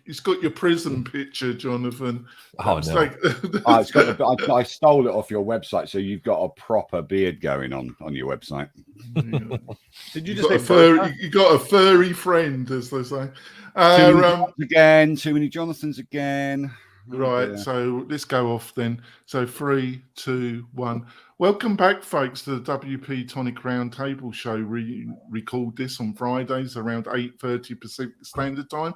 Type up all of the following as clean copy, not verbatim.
It's got your prison picture, Jonathan. Oh, no. It's got I stole it off your website, so you've got a proper beard going on your website. Yeah. Did you just say you got a furry friend, as they say? Too many Jonathans again. Right, so let's go off then. So 3, 2, 1. Welcome back, folks, to the WP-Tonic Roundtable Show. We record this on Fridays around 8:30 Pacific Standard Time.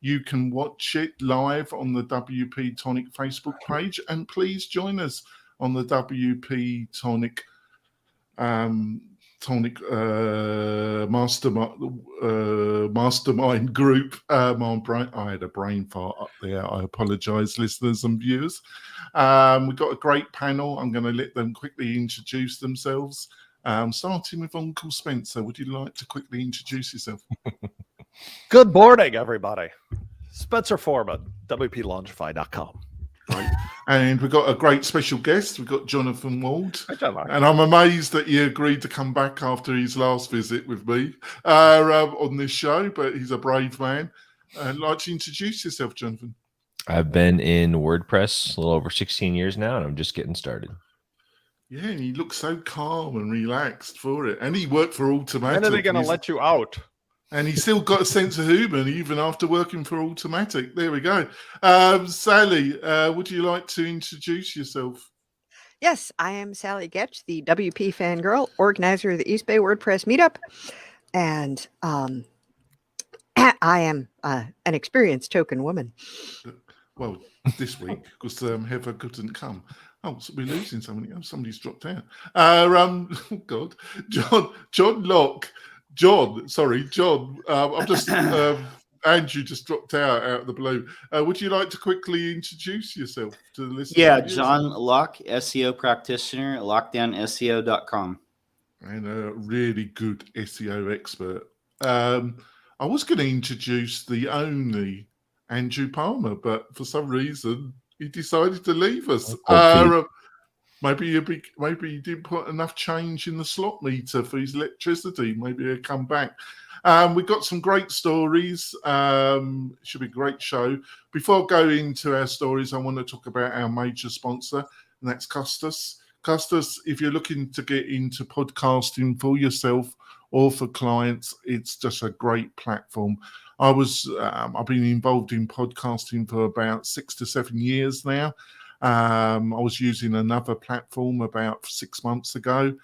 You can watch it live on the WP-Tonic Facebook page, and please join us on the WP-Tonic mastermind group. I had a brain fart up there. I apologize, listeners and viewers. We've got a great panel. I'm going to let them quickly introduce themselves. Starting with Uncle Spencer. Would you like to quickly introduce yourself? Good morning, everybody. Spencer Foreman, WPLaunchify.com. Right. And we've got a great special guest. We've got Jonathan Wald. Hi, John. And I'm amazed that he agreed to come back after his last visit with me on this show, but he's a brave man. I'd like to introduce yourself, Jonathan. I've been in WordPress a little over 16 years now, and I'm just getting started. Yeah, and he looks so calm and relaxed for it. And he worked for Automatic. When are they going to let you out? And he's still got a sense of humour, even after working for Automatic. There we go. Sally, would you like to introduce yourself? Yes, I am Sally Getch, the WP fangirl, organizer of the East Bay WordPress meetup. And I am an experienced token woman. Well, this week, because Heather couldn't come. Oh, so we're losing somebody. Oh, somebody's dropped out. Oh, God. John Locke. John. I've just Andrew just dropped out of the blue. Would you like to quickly introduce yourself to the listeners? Yeah, John Locke, SEO practitioner at lockdownseo.com. And a really good SEO expert. I was going to introduce the only Andrew Palmer, but for some reason he decided to leave us. Maybe he didn't put enough change in the slot meter for his electricity. Maybe he'll come back. We've got some great stories. Should be a great show. Before going into our stories, I want to talk about our major sponsor, and that's Custis. Custis, if you're looking to get into podcasting for yourself or for clients, it's just a great platform. I've been involved in podcasting for about 6 to 7 years now. I was using another platform about 6 months ago.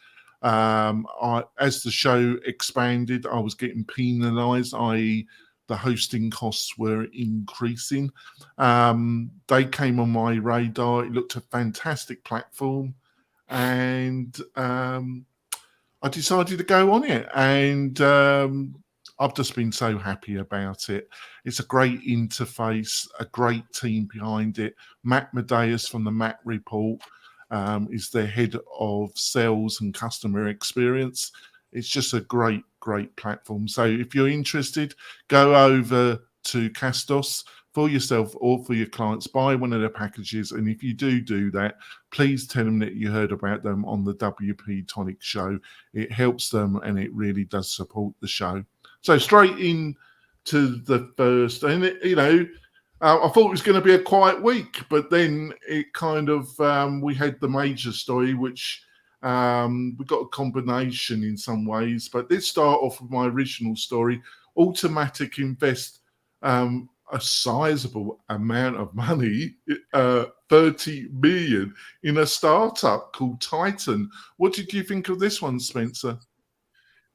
As the show expanded, I was getting penalized, i.e. the hosting costs were increasing. They came on my radar. It looked a fantastic platform. And I decided to go on it. And I've just been so happy about it. It's a great interface, a great team behind it. Matt Medeiros from the Matt Report is the head of sales and customer experience. It's just a great platform. So if you're interested, go over to Castos for yourself or for your clients, buy one of their packages. And if you do that, please tell them that you heard about them on the WP-Tonic show. It helps them and it really does support the show. So straight into the first, and I thought it was going to be a quiet week, but then it kind of, we had the major story, which we got a combination in some ways. But let's start off with my original story. Automatic invest a sizable amount of money, 30 million, in a startup called Titan. What did you think of this one, Spencer?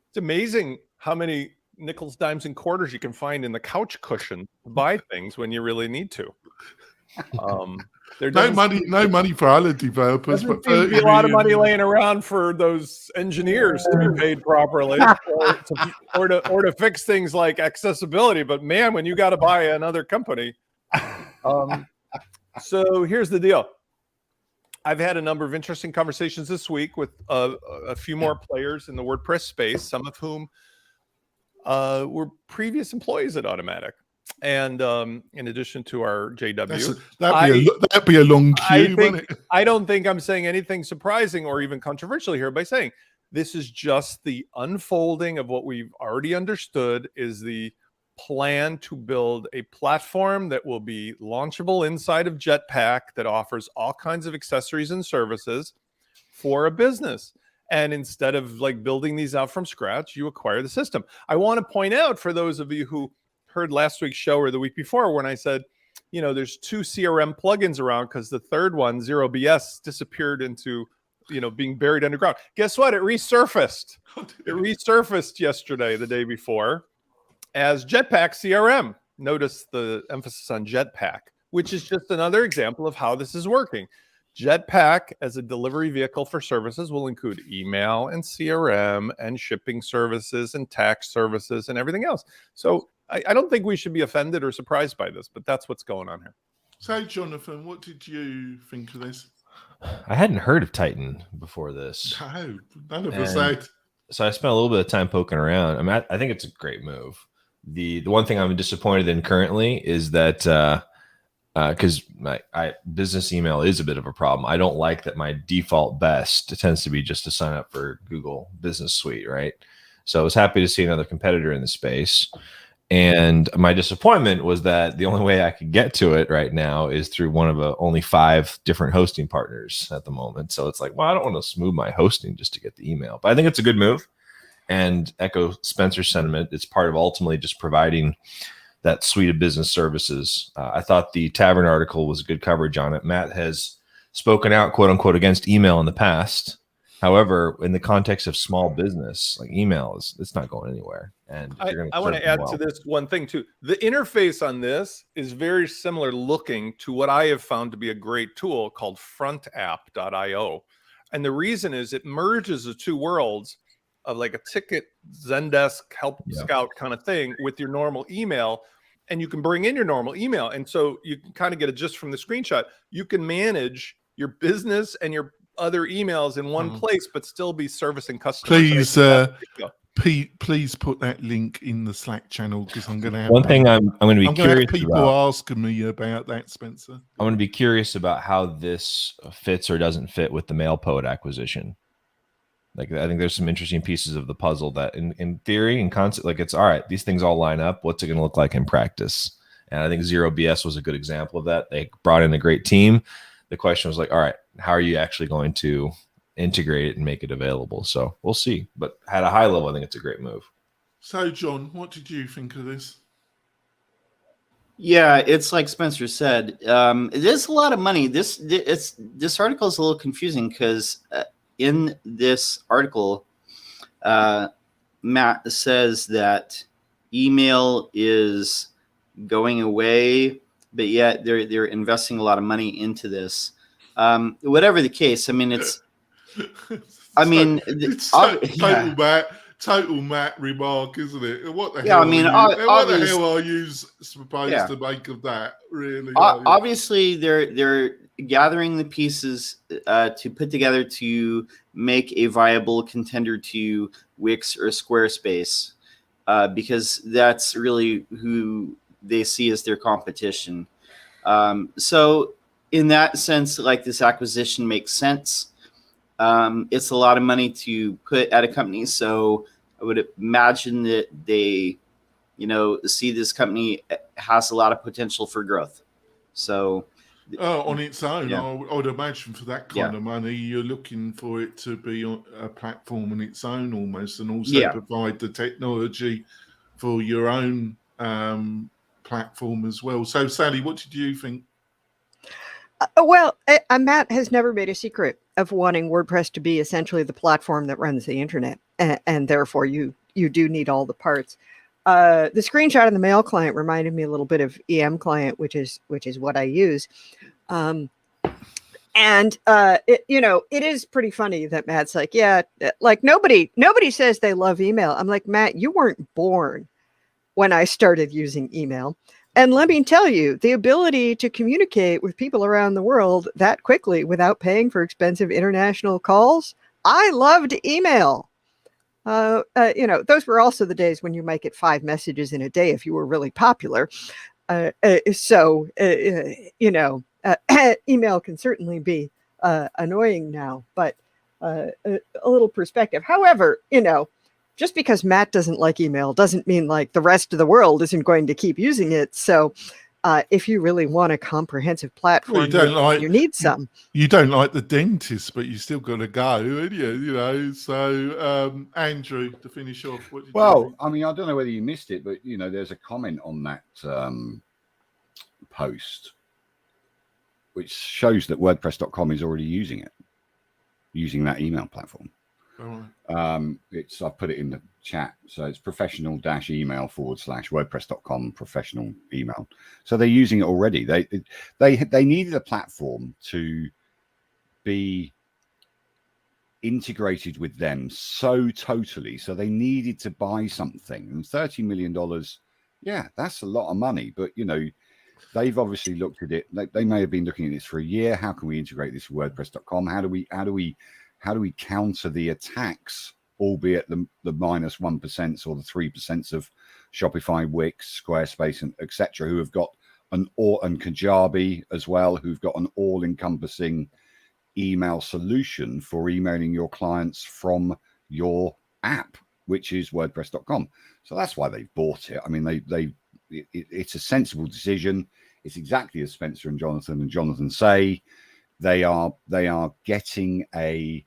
It's amazing how many nickels, dimes, and quarters you can find in the couch cushion to buy things when you really need to. No money for other developers, but there's a lot of money laying around for those engineers to be paid properly, or to fix things like accessibility. But man, when you got to buy another company, so here's the deal. I've had a number of interesting conversations this week with a few more players in the WordPress space, some of whom were previous employees at Automatic. And in addition to our JW, that'd be a long queue, wouldn't it? I don't think I'm saying anything surprising or even controversial here by saying this is just the unfolding of what we've already understood is the plan to build a platform that will be launchable inside of Jetpack that offers all kinds of accessories and services for a business. And instead of like building these out from scratch, you acquire the system. I want to point out for those of you who heard last week's show or the week before when I said, you know, there's 2 CRM plugins around because the third one, 0BS, disappeared into, you know, being buried underground. Guess what? It resurfaced. It resurfaced yesterday, the day before, as Jetpack CRM. Notice the emphasis on Jetpack, which is just another example of how this is working. Jetpack as a delivery vehicle for services will include email and CRM and shipping services and tax services and everything else. So I don't think we should be offended or surprised by this, but that's what's going on here. So, Jonathan, what did you think of this? I hadn't heard of Titan before this. No, none of us had. So I spent a little bit of time poking around. I mean, I think it's a great move. The one thing I'm disappointed in currently is that because my business email is a bit of a problem. I don't like that my default best tends to be just to sign up for Google Business Suite, right? So I was happy to see another competitor in the space. And my disappointment was that the only way I could get to it right now is through one of only 5 different hosting partners at the moment. So it's like, well, I don't want to smooth my hosting just to get the email. But I think it's a good move. And echo Spencer's sentiment. It's part of ultimately just providing that suite of business services. I thought the Tavern article was good coverage on it. Matt has spoken out, quote unquote, against email in the past. However, in the context of small business, like email it's not going anywhere. And I want to add to this one thing too. The interface on this is very similar looking to what I have found to be a great tool called frontapp.io. And the reason is it merges the 2 worlds of like a ticket, Zendesk, Help Scout kind of thing with your normal email. And you can bring in your normal email. And so you can kind of get it just from the screenshot. You can manage your business and your other emails in one place, but still be servicing customers. Please put that link in the Slack channel because I'm going to have one thing I'm going to be curious people about. Asking me about that, Spencer. I'm going to be curious about how this fits or doesn't fit with the MailPoet acquisition. Like, I think there's some interesting pieces of the puzzle that in theory and concept, like it's all right, these things all line up. What's it going to look like in practice? And I think 0BS was a good example of that. They brought in a great team. The question was like, all right, how are you actually going to integrate it and make it available? So we'll see. But at a high level, I think it's a great move. So, John, what did you think of this? Yeah, it's like Spencer said. It is a lot of money. This article is a little confusing because in this article, Matt says that email is going away, but yet they're investing a lot of money into this. Whatever the case, I mean, it's total Matt remark, isn't it? What the yeah, hell? I mean, what the hell are you supposed to make of that? Really? Obviously, they're gathering the pieces to put together to make a viable contender to Wix or Squarespace, because that's really who they see as their competition. So in that sense, like, this acquisition makes sense. It's a lot of money to put at a company. So I would imagine that they, see this company has a lot of potential for growth. So on its own, yeah. I would imagine for that kind of money, you're looking for it to be a platform on its own almost, and also provide the technology for your own platform as well. So, Sally, what did you think? Well, Matt has never made a secret of wanting WordPress to be essentially the platform that runs the internet, and therefore you do need all the parts. The screenshot of the mail client reminded me a little bit of EM client, which is what I use. It is pretty funny that Matt's like, yeah, like nobody says they love email. I'm like, Matt, you weren't born when I started using email. And let me tell you, the ability to communicate with people around the world that quickly without paying for expensive international calls, I loved email. Those were also the days when you might get 5 messages in a day if you were really popular. Email can certainly be annoying now, but a little perspective. However, just because Matt doesn't like email doesn't mean like the rest of the world isn't going to keep using it. So if you really want a comprehensive platform, you need some. You don't like the dentist, but you still got to go, and you know. So, Andrew, to finish off, what did you think? I mean, I don't know whether you missed it, but you know, there's a comment on that post which shows that WordPress.com is already using that email platform. Oh. I've put it in the chat, so it's professional-email /WordPress.com professional email. So they're using it already. They needed a platform to be integrated with them so totally. So they needed to buy something, and $30 million. Yeah, that's a lot of money, but you know, they've obviously looked at it. They may have been looking at this for a year. How can we integrate this with WordPress.com? How do we counter the attacks, albeit the -1% or the 3% of Shopify, Wix, Squarespace, and etc., who have got and Kajabi as well, who've got an all-encompassing email solution for emailing your clients from your app, which is WordPress.com. So that's why they've bought it. I mean, it's a sensible decision. It's exactly as Spencer and Jonathan say. They are getting a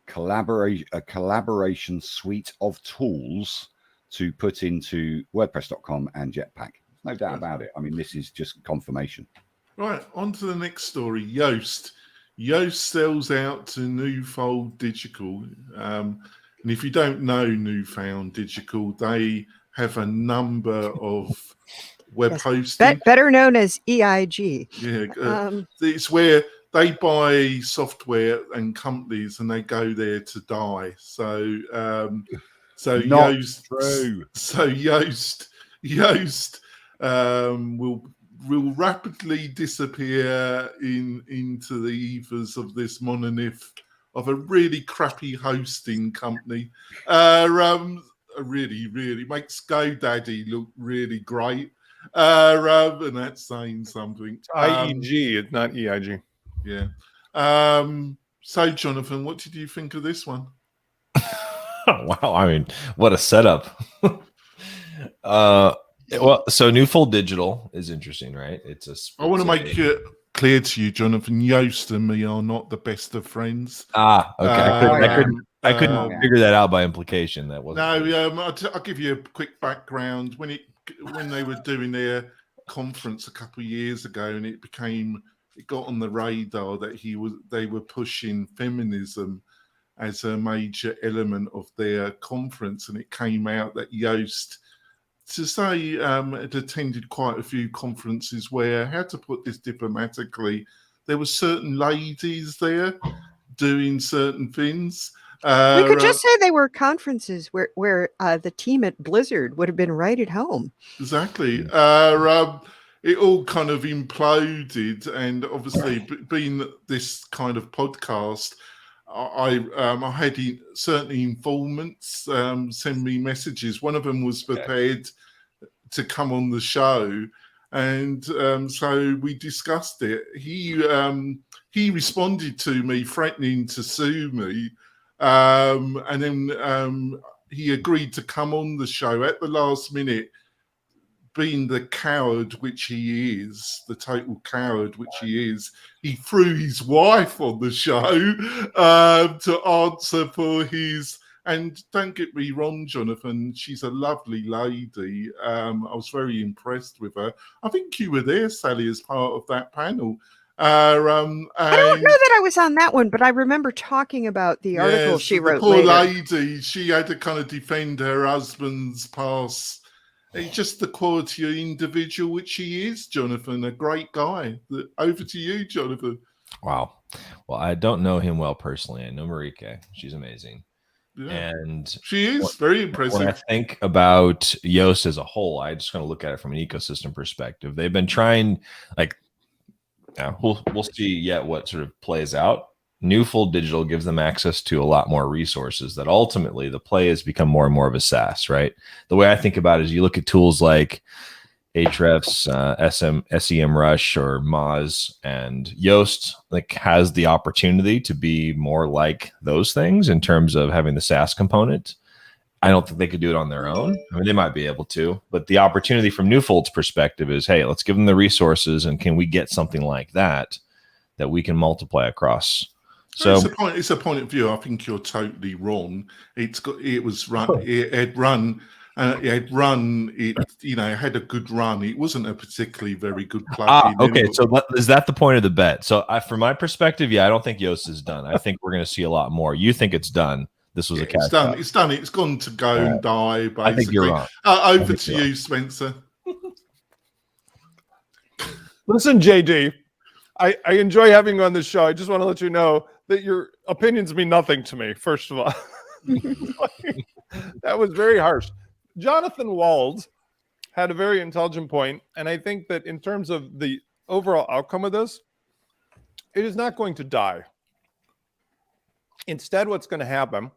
collaboration suite of tools to put into WordPress.com and Jetpack. No doubt about it. I mean, this is just confirmation. Right, on to the next story. Yoast sells out to Newfold Digital. And if you don't know Newfound Digital, they have a number of web hosting. Better known as EIG. Yeah, it's where they buy software and companies and they go there to die. So Not Yoast, true. So Yoast will rapidly disappear into the ethers of this monolith of a really crappy hosting company. Really makes GoDaddy look really great. And that's saying something. It's IEG, it's not EIG. Yeah. So, Jonathan, what did you think of this one? Wow. I mean, what a setup. Well, so Newfold Digital is interesting, right? I want to make it clear to you, Jonathan, Yoast and me are not the best of friends. Okay. I couldn't figure that out by implication. That wasn't. No, I'll give you a quick background. When they were doing their conference a couple of years ago, and it got on the radar that they were pushing feminism as a major element of their conference, and it came out that Yoast, to say, had attended quite a few conferences where, how to put this diplomatically, there were certain ladies there doing certain things. We could just say they were conferences where the team at Blizzard would have been right at home. Exactly. It all kind of imploded, and obviously, being this kind of podcast, I had certain informants send me messages. One of them was prepared to come on the show, and so we discussed it. He responded to me threatening to sue me, and then he agreed to come on the show at the last minute. Being the coward which he is, the total coward which he is, he threw his wife on the show to answer for his. And don't get me wrong, Jonathan, she's a lovely lady. I was very impressed with her. I think you were there, Sally, as part of that panel. I don't know that I was on that one, but I remember talking about the article she wrote. The poor later. lady, she had to kind of defend her husband's past. It's just the quality of individual which he is, Jonathan. A great guy. Over to you, Jonathan. Wow. Well, I don't know him well personally. I know Marike. She's amazing. Yeah. And she is very impressive. When I think about Yoast as a whole, I just kind of look at it from an ecosystem perspective. They've been trying, we'll see yet what sort of plays out. Newfold Digital gives them access to a lot more resources that ultimately the play has become more and more of a SaaS, right? The way I think about it is you look at tools like Ahrefs, SEM Rush or Moz, and Yoast like has the opportunity to be more like those things in terms of having the SaaS component. I don't think they could do it on their own. I mean, they might be able to, but the opportunity from Newfold's perspective is, hey, let's give them the resources, and can we get something like that we can multiply across? So it's a point of view. I think you're totally wrong. It had run, had a good run. It wasn't a particularly very good plugin. Okay, so is that the point of the bet? So from my perspective, I don't think Yoast is done. I think we're going to see a lot more. You think it's done? This was a catch. It's done. It's done. It's gone to go and die. Basically, I think you're wrong. Over to you, Spencer. Listen, JD, I enjoy having you on this show. I just want to let you know that your opinions mean nothing to me, first of all. That was very harsh. Jonathan Wald had a very intelligent point, and I think that in terms of the overall outcome of this, it is not going to die. Instead, what's going to happen,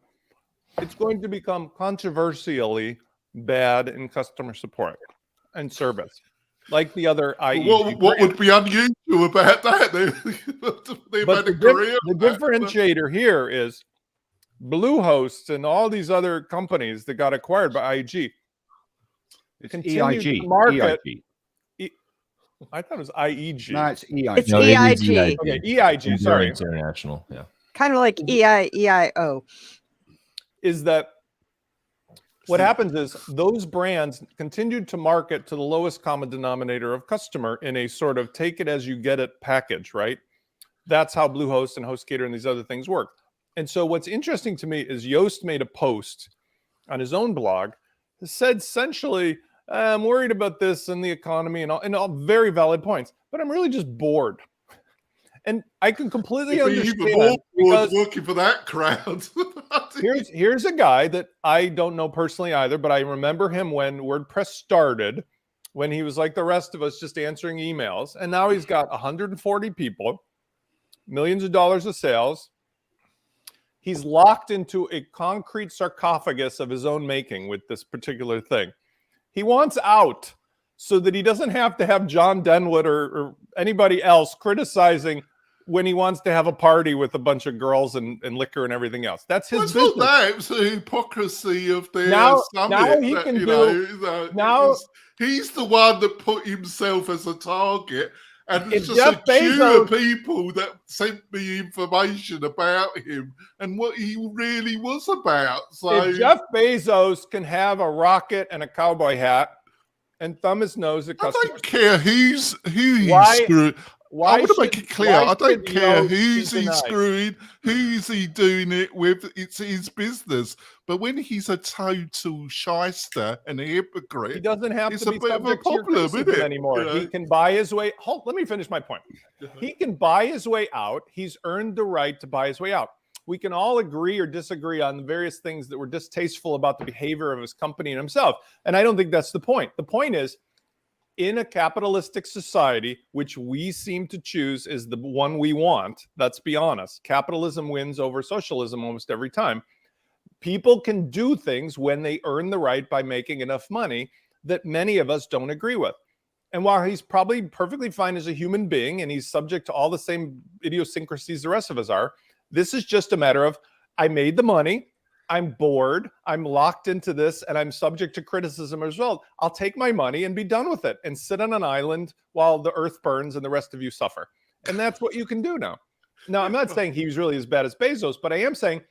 it's going to become controversially bad in customer support and service, like the other IE. What would be unusual about that? The differentiator here is Bluehost and all these other companies that got acquired by IEG. It's EIG. I thought it was IEG. No, it's EIG. It's EIG. Okay, EIG. Sorry, International. Yeah. Kind of like EIO. Is that what happens is those brands continued to market to the lowest common denominator of customer in a sort of take it as you get it package, right? That's how Bluehost and HostGator and these other things work. And so what's interesting to me is Yoast made a post on his own blog that said essentially, I'm worried about this and the economy and all very valid points, but I'm really just bored. And I can completely understand because working for that crowd. here's a guy that I don't know personally either, but I remember him when WordPress started, when he was like the rest of us, just answering emails. And now he's got 140 people, millions of dollars of sales. He's locked into a concrete sarcophagus of his own making with this particular thing. He wants out so that he doesn't have to have John Denwood or anybody else criticizing when he wants to have a party with a bunch of girls and liquor and everything else. That's his business. Not that. It's the hypocrisy of their summit. Now he can he's the one that put himself as a target. And it's just Jeff a queue Bezos, of people that sent me information about him and what he really was about. So if Jeff Bezos can have a rocket and a cowboy hat and thumb his nose at customers, I don't care who he's screwing. I want to make it clear. I don't care who's he screwing, who's he doing it with. It's his business. But when he's a total shyster and a hypocrite, he doesn't have it's to be a bit of a subject to your problem, isn't criticism it? anymore. You know? He can buy his way. Let me finish my point. He can buy his way out. He's earned the right to buy his way out. We can all agree or disagree on the various things that were distasteful about the behavior of his company and himself. And I don't think that's the point. The point is, in a capitalistic society, which we seem to choose is the one we want, let's be honest, capitalism wins over socialism almost every time. People can do things when they earn the right by making enough money that many of us don't agree with. And while he's probably perfectly fine as a human being and he's subject to all the same idiosyncrasies the rest of us are, this is just a matter of, I made the money, I'm bored, I'm locked into this, and I'm subject to criticism as well. I'll take my money and be done with it and sit on an island while the earth burns and the rest of you suffer. And that's what you can do now. Now, I'm not saying he's really as bad as Bezos, but I am saying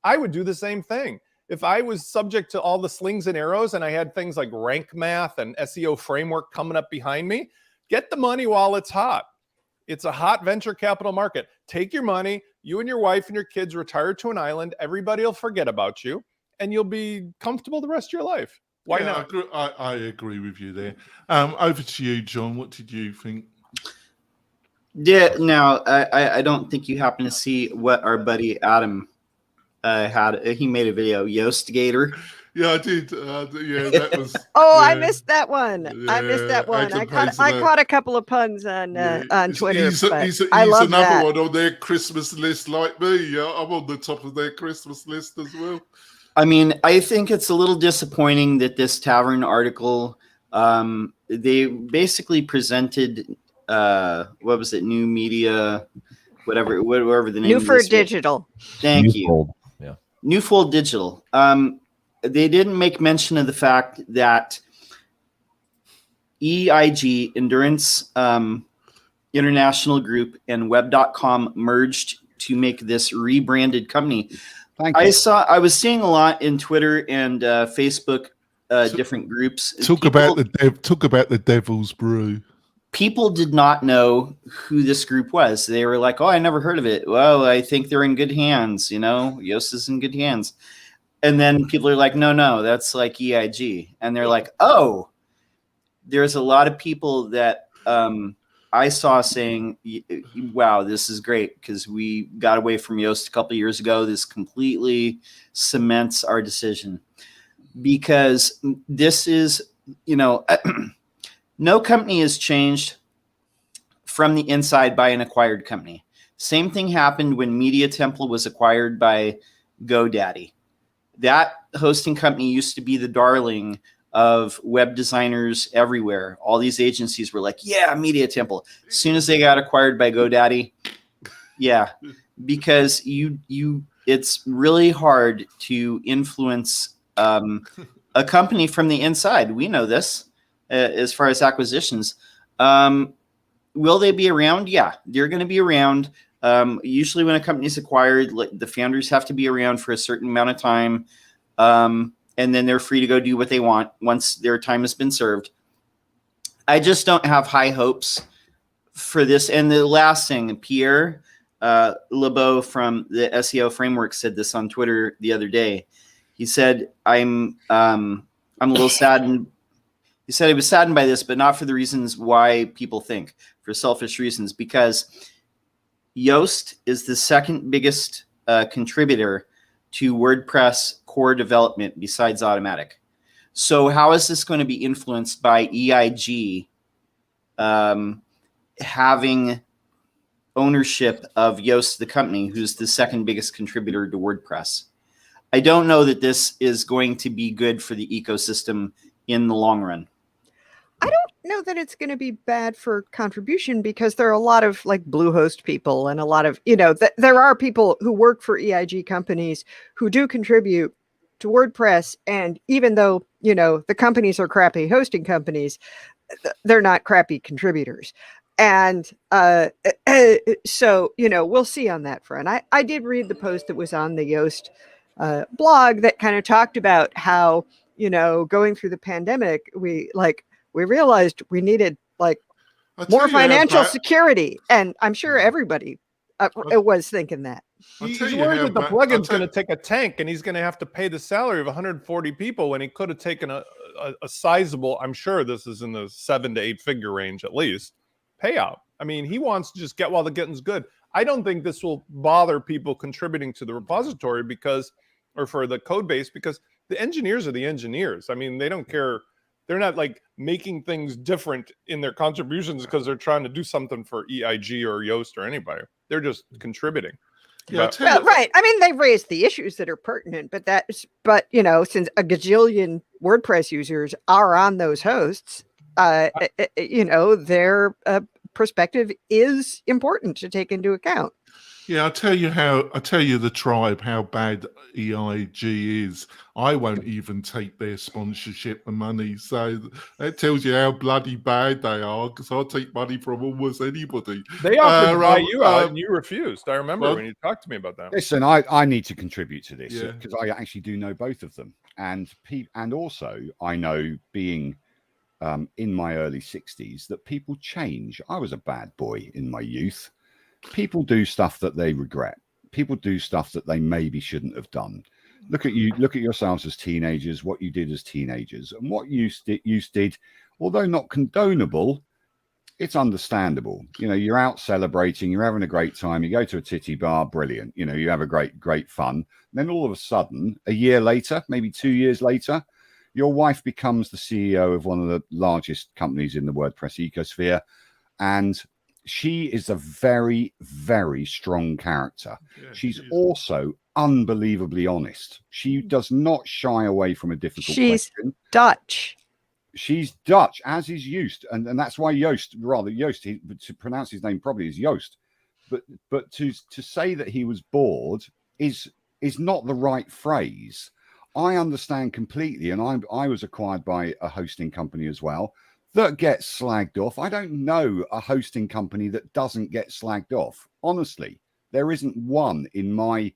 I would do the same thing. If I was subject to all the slings and arrows and I had things like rank math and SEO framework coming up behind me, get the money while it's hot. It's a hot venture capital market. Take your money, you and your wife and your kids retire to an island. Everybody will forget about you and you'll be comfortable the rest of your life. Why not? I agree with you there. Over to you, John. What did you think? Yeah, now I don't think you happen to see what our buddy Adam had. He made a video, YoastGator. Yeah, I did. Yeah, that was. I missed that one. I missed that Yeah, one. I Adam caught a couple of puns on Twitter. He's I love another that. one on their Christmas list, like me. Yeah, I'm on the top of their Christmas list as well. I mean, I think it's a little disappointing that this tavern article they basically presented what was it, new media, whatever the name. Newford Digital. Thank you. Newfold. Yeah. Newfold Digital. They didn't make mention of the fact that EIG, Endurance International Group, and Web.com merged to make this rebranded company. Thank you. I was seeing a lot in Twitter and Facebook, different groups. Talk about the Devil's Brew. People did not know who this group was. They were like, "Oh, I never heard of it." Well, I think they're in good hands. Yoast is in good hands. And then people are like, "No, that's like EIG." And they're like, "Oh." There's a lot of people that I saw saying, "Wow, this is great," because we got away from Yoast a couple of years ago. This completely cements our decision, because this is, no company has changed from the inside by an acquired company. Same thing happened when Media Temple was acquired by GoDaddy. That hosting company used to be the darling of web designers everywhere. All these agencies were like, "Yeah, Media Temple." As soon as they got acquired by GoDaddy, yeah, because it's really hard to influence a company from the inside. We know this as far as acquisitions. Will they be around? Yeah, they're going to be around. Usually when a company is acquired, the founders have to be around for a certain amount of time. And then they're free to go do what they want once their time has been served. I just don't have high hopes for this. And the last thing, Pierre LeBeau from the SEO Framework said this on Twitter the other day. He said, I'm a little saddened. He said he was saddened by this, but not for the reasons why people think, for selfish reasons, because Yoast is the second biggest contributor to WordPress core development besides Automatic. So how is this going to be influenced by EIG having ownership of Yoast, the company, who's the second biggest contributor to WordPress? I don't know that this is going to be good for the ecosystem in the long run. I don't know that it's going to be bad for contribution, because there are a lot of like Bluehost people and a lot of, there are people who work for EIG companies who do contribute to WordPress. And even though, the companies are crappy hosting companies, they're not crappy contributors. And so, we'll see on that front. I did read the post that was on the Yoast blog that kind of talked about how, going through the pandemic, we realized we needed more financial security. And I'm sure everybody was thinking that. He's worried that the plugin's going to take a tank and he's going to have to pay the salary of 140 people when he could have taken a sizable, I'm sure this is in the 7 to 8 figure range at least, payout. I mean, he wants to just get while the getting's good. I don't think this will bother people contributing to the repository or for the code base, because the engineers are the engineers. I mean, they don't care. They're not making things different in their contributions because they're trying to do something for EIG or Yoast or anybody. They're just contributing. Yeah, right. I mean, they've raised the issues that are pertinent, but since a gajillion WordPress users are on those hosts, their perspective is important to take into account. Yeah, I'll tell you the tribe, how bad EIG is. I won't even take their sponsorship and money. So that tells you how bloody bad they are, because I'll take money from almost anybody. They offered to buy you out and you refused. I remember when you talked to me about that. Listen, I need to contribute to this because I actually do know both of them. And also I know, being in my early 60s, that people change. I was a bad boy in my youth. People do stuff that they regret. People do stuff that they maybe shouldn't have done. Look at yourselves as teenagers, what you did as teenagers, and what you did, although not condonable, it's understandable. You're out celebrating, you're having a great time, you go to a titty bar, brilliant. You have a great fun. And then all of a sudden, a year later, maybe 2 years later, your wife becomes the CEO of one of the largest companies in the WordPress ecosphere, and she is a very, very strong character. Yeah, she's also unbelievably honest. She does not shy away from a difficult question. Dutch. She's Dutch, as is Joost, and that's why Joost, to pronounce his name properly, is Joost. But to say that he was bored is not the right phrase. I understand completely, and I was acquired by a hosting company as well that gets slagged off. I don't know a hosting company that doesn't get slagged off. Honestly, there isn't one in my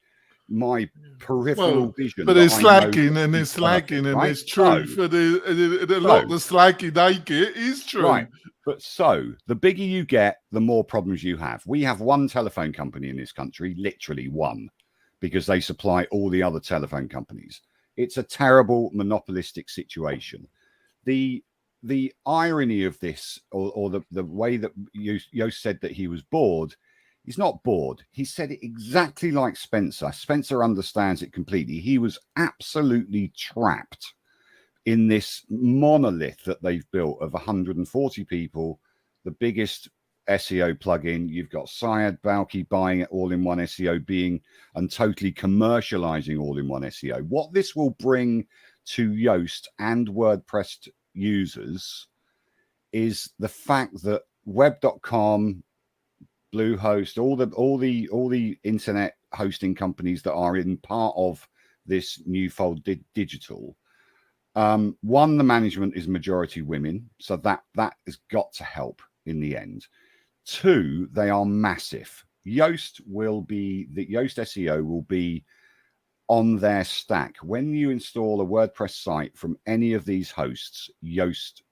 peripheral vision. But it's slagging and it's slagging and there's truth, and a lot of the slagging they get is true. Right. But so the bigger you get, the more problems you have. We have one telephone company in this country, literally one, because they supply all the other telephone companies. It's a terrible monopolistic situation. The irony of this, or the way that Joost said that he was bored, he's not bored. He said it exactly like Spencer. Spencer understands it completely. He was absolutely trapped in this monolith that they've built of 140 people, the biggest SEO plugin. You've got Syed Balki buying it, all-in-one SEO and totally commercializing all-in-one SEO. What this will bring to Joost and WordPress users is the fact that web.com, Bluehost, all the internet hosting companies that are in part of this new fold digital. One, the management is majority women, so that has got to help in the end. Two, they are massive. Joost SEO will be on their stack. When you install a WordPress site from any of these hosts, Joost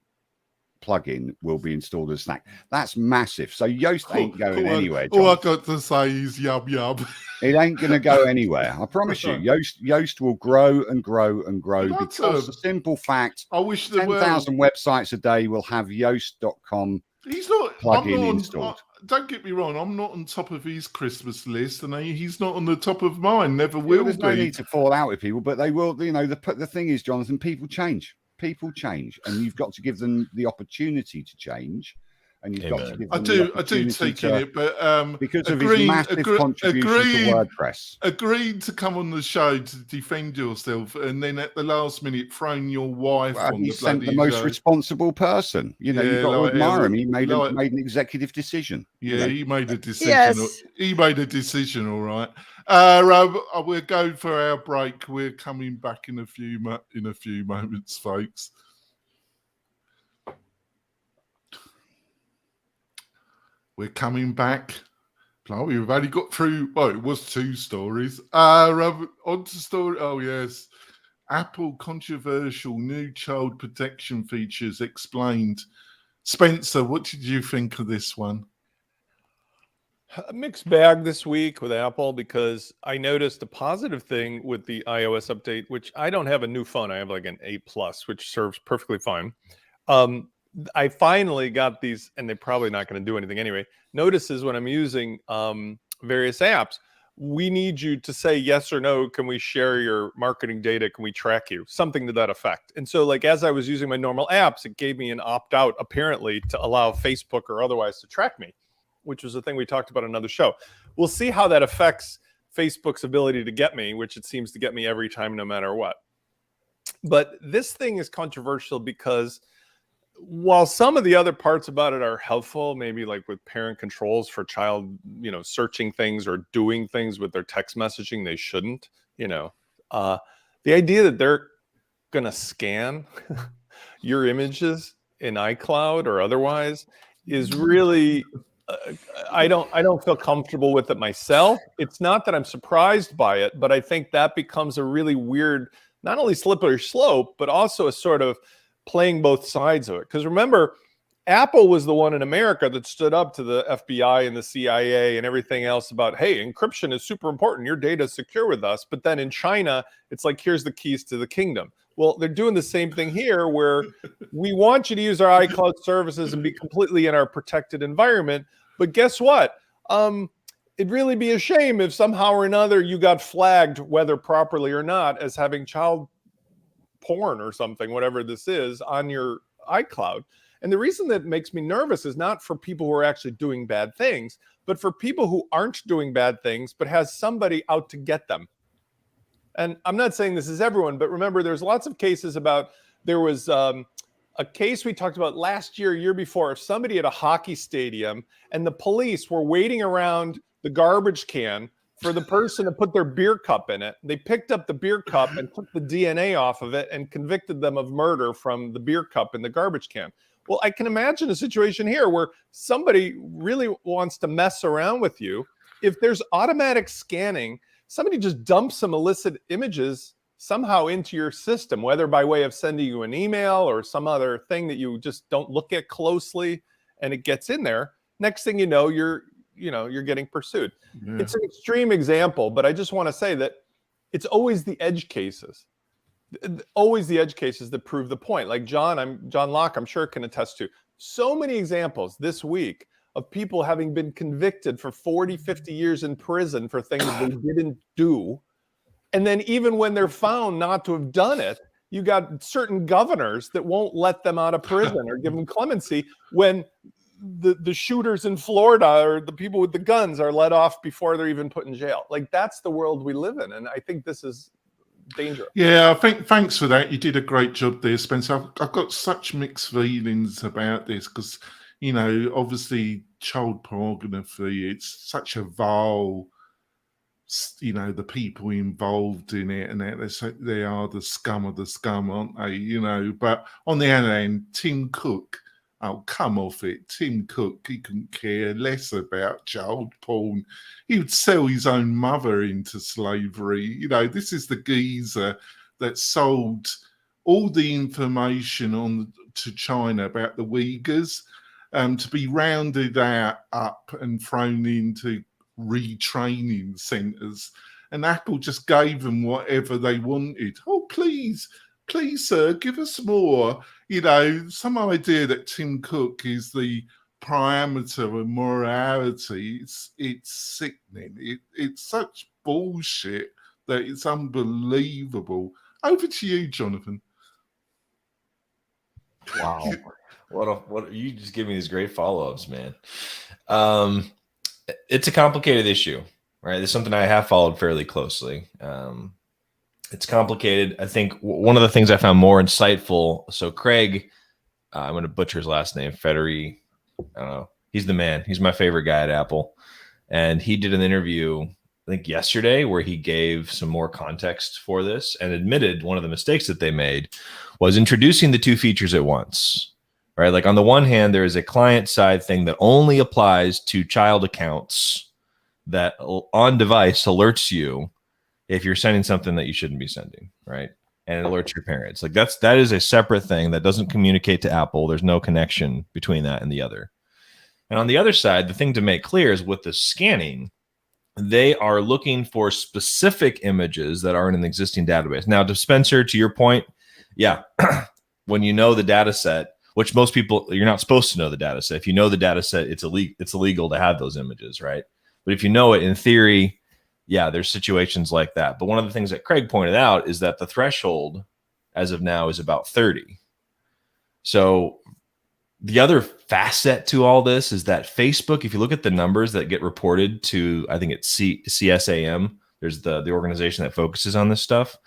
plugin will be installed as stack. That's massive. So Joost ain't going anywhere. All I got to say is yub yub. It ain't going to go anywhere. I promise you. Joost will grow and grow and grow because the simple fact, I wish 10,000 websites a day will have Joost.com plugin installed. Don't get me wrong. I'm not on top of his Christmas list, and he's not on the top of mine. Never will There's be. no need to fall out with people, but they will. You know, the thing is, Jonathan, people change. People change, and you've got to give them the opportunity to change. And you've got to give them I do take it, but because of his massive contribution to WordPress. Agreed to come on the show to defend yourself, and then at the last minute thrown your wife on the bloody the most responsible person. You know, you've got to admire him. He made an executive decision. Yeah, he made a decision. Yes. He made a decision, all right. We're going for our break. We're coming back in a few moments, folks. We're coming back. We've only got through, it was 2 stories. On to story. Oh, yes. Apple controversial new child protection features explained. Spencer, what did you think of this one? A mixed bag this week with Apple, because I noticed a positive thing with the iOS update, which I don't have a new phone. I have like an 8 Plus, which serves perfectly fine. I finally got these, and they're probably not going to do anything anyway, notices when I'm using various apps. We need you to say yes or no. Can we share your marketing data? Can we track you? Something to that effect. And so, like, as I was using my normal apps, it gave me an opt-out, apparently, to allow Facebook or otherwise to track me, which was a thing we talked about on another show. We'll see how that affects Facebook's ability to get me, which it seems to get me every time, no matter what. But this thing is controversial because while some of the other parts about it are helpful, maybe like with parent controls for child, searching things or doing things with their text messaging they shouldn't, the idea that they're going to scan your images in iCloud or otherwise is really, I don't feel comfortable with it myself. It's not that I'm surprised by it, but I think that becomes a really weird, not only slippery slope, but also a sort of playing both sides of it. Because remember, Apple was the one in America that stood up to the FBI and the CIA and everything else about, hey, encryption is super important. Your data is secure with us. But then in China, it's like, here's the keys to the kingdom. Well, they're doing the same thing here, where we want you to use our iCloud services and be completely in our protected environment. But guess what? It'd really be a shame if somehow or another you got flagged, whether properly or not, as having child porn or something, whatever this is, on your iCloud. And the reason that makes me nervous is not for people who are actually doing bad things, but for people who aren't doing bad things, but has somebody out to get them. And I'm not saying this is everyone, but remember, there's lots of cases about, there was a a case we talked about last year before, of somebody at a hockey stadium and the police were waiting around the garbage can for the person to put their beer cup in it. They picked up the beer cup and took the DNA off of it and convicted them of murder from the beer cup in the garbage can. Well, I can imagine a situation here where somebody really wants to mess around with you. If there's automatic scanning, somebody just dumps some illicit images somehow into your system, whether by way of sending you an email or some other thing that you just don't look at closely, and it gets in there. Next thing you know, you're getting pursued. Yeah. It's an extreme example, but I just want to say that it's always the edge cases. Always the edge cases that prove the point. Like John Locke, I'm sure, can attest to so many examples this week of people having been convicted for 40, 50 years in prison for things they didn't do. And then even when they're found not to have done it, you got certain governors that won't let them out of prison or give them clemency when the shooters in Florida or the people with the guns are let off before they're even put in jail. Like, that's the world we live in. And I think this is dangerous. Yeah, I think thanks for that. You did a great job there, Spencer. I've got such mixed feelings about this because, obviously child pornography, it's such a vile, the people involved in it, and they are the scum of the scum, aren't they? But on the other hand, Tim Cook, oh, come off it. Tim Cook, he couldn't care less about child porn. He would sell his own mother into slavery. This is the geezer that sold all the information to China about the Uyghurs, to be rounded up and thrown into retraining centres, and Apple just gave them whatever they wanted. Oh, please, sir, give us more. Some idea that Tim Cook is the parameter of morality. It's sickening. It's such bullshit that it's unbelievable. Over to you, Jonathan. Wow. What you just give me these great follow-ups, man. It's a complicated issue, right? It's something I have followed fairly closely. It's complicated. I think one of the things I found more insightful. So Craig, I'm going to butcher his last name, Federer. I don't know. He's the man. He's my favorite guy at Apple. And he did an interview, I think yesterday, where he gave some more context for this and admitted one of the mistakes that they made was introducing the two features at once, right? Like, on the one hand, there is a client side thing that only applies to child accounts that on device alerts you if you're sending something that you shouldn't be sending, right? And it alerts your parents. Like, that is a separate thing that doesn't communicate to Apple. There's no connection between that and the other. And on the other side, the thing to make clear is with the scanning, they are looking for specific images that are in an existing database. Now, to Spencer, to your point, yeah, when you know the data set, which most people, you're not supposed to know the data set. If you know the data set, it's illegal to have those images, right? But if you know it, in theory, yeah, there's situations like that. But one of the things that Craig pointed out is that the threshold as of now is about 30. So the other facet to all this is that Facebook, if you look at the numbers that get reported to, I think it's CSAM, there's the organization that focuses on this stuff.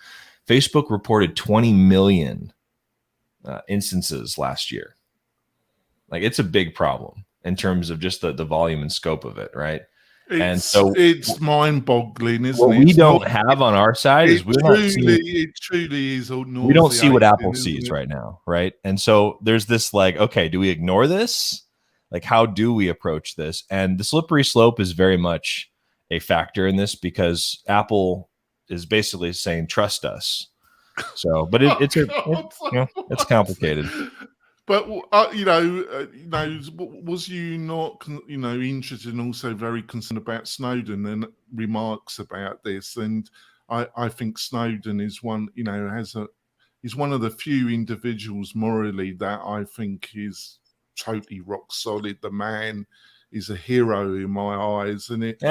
Facebook reported 20 million instances last year. Like, it's a big problem in terms of just the volume and scope of it, right? It's mind-boggling, isn't what it? we don't have on our side is it truly is. We don't see what Apple sees right now, right? And so there's this like, okay, do we ignore this? Like, how do we approach this? And the slippery slope is very much a factor in this because Apple is basically saying, trust us. So, but it's complicated. But was you not interested and also very concerned about Snowden and remarks about this? And I think Snowden is one, is one of the few individuals morally that I think is totally rock solid. The man is a hero in my eyes, and it's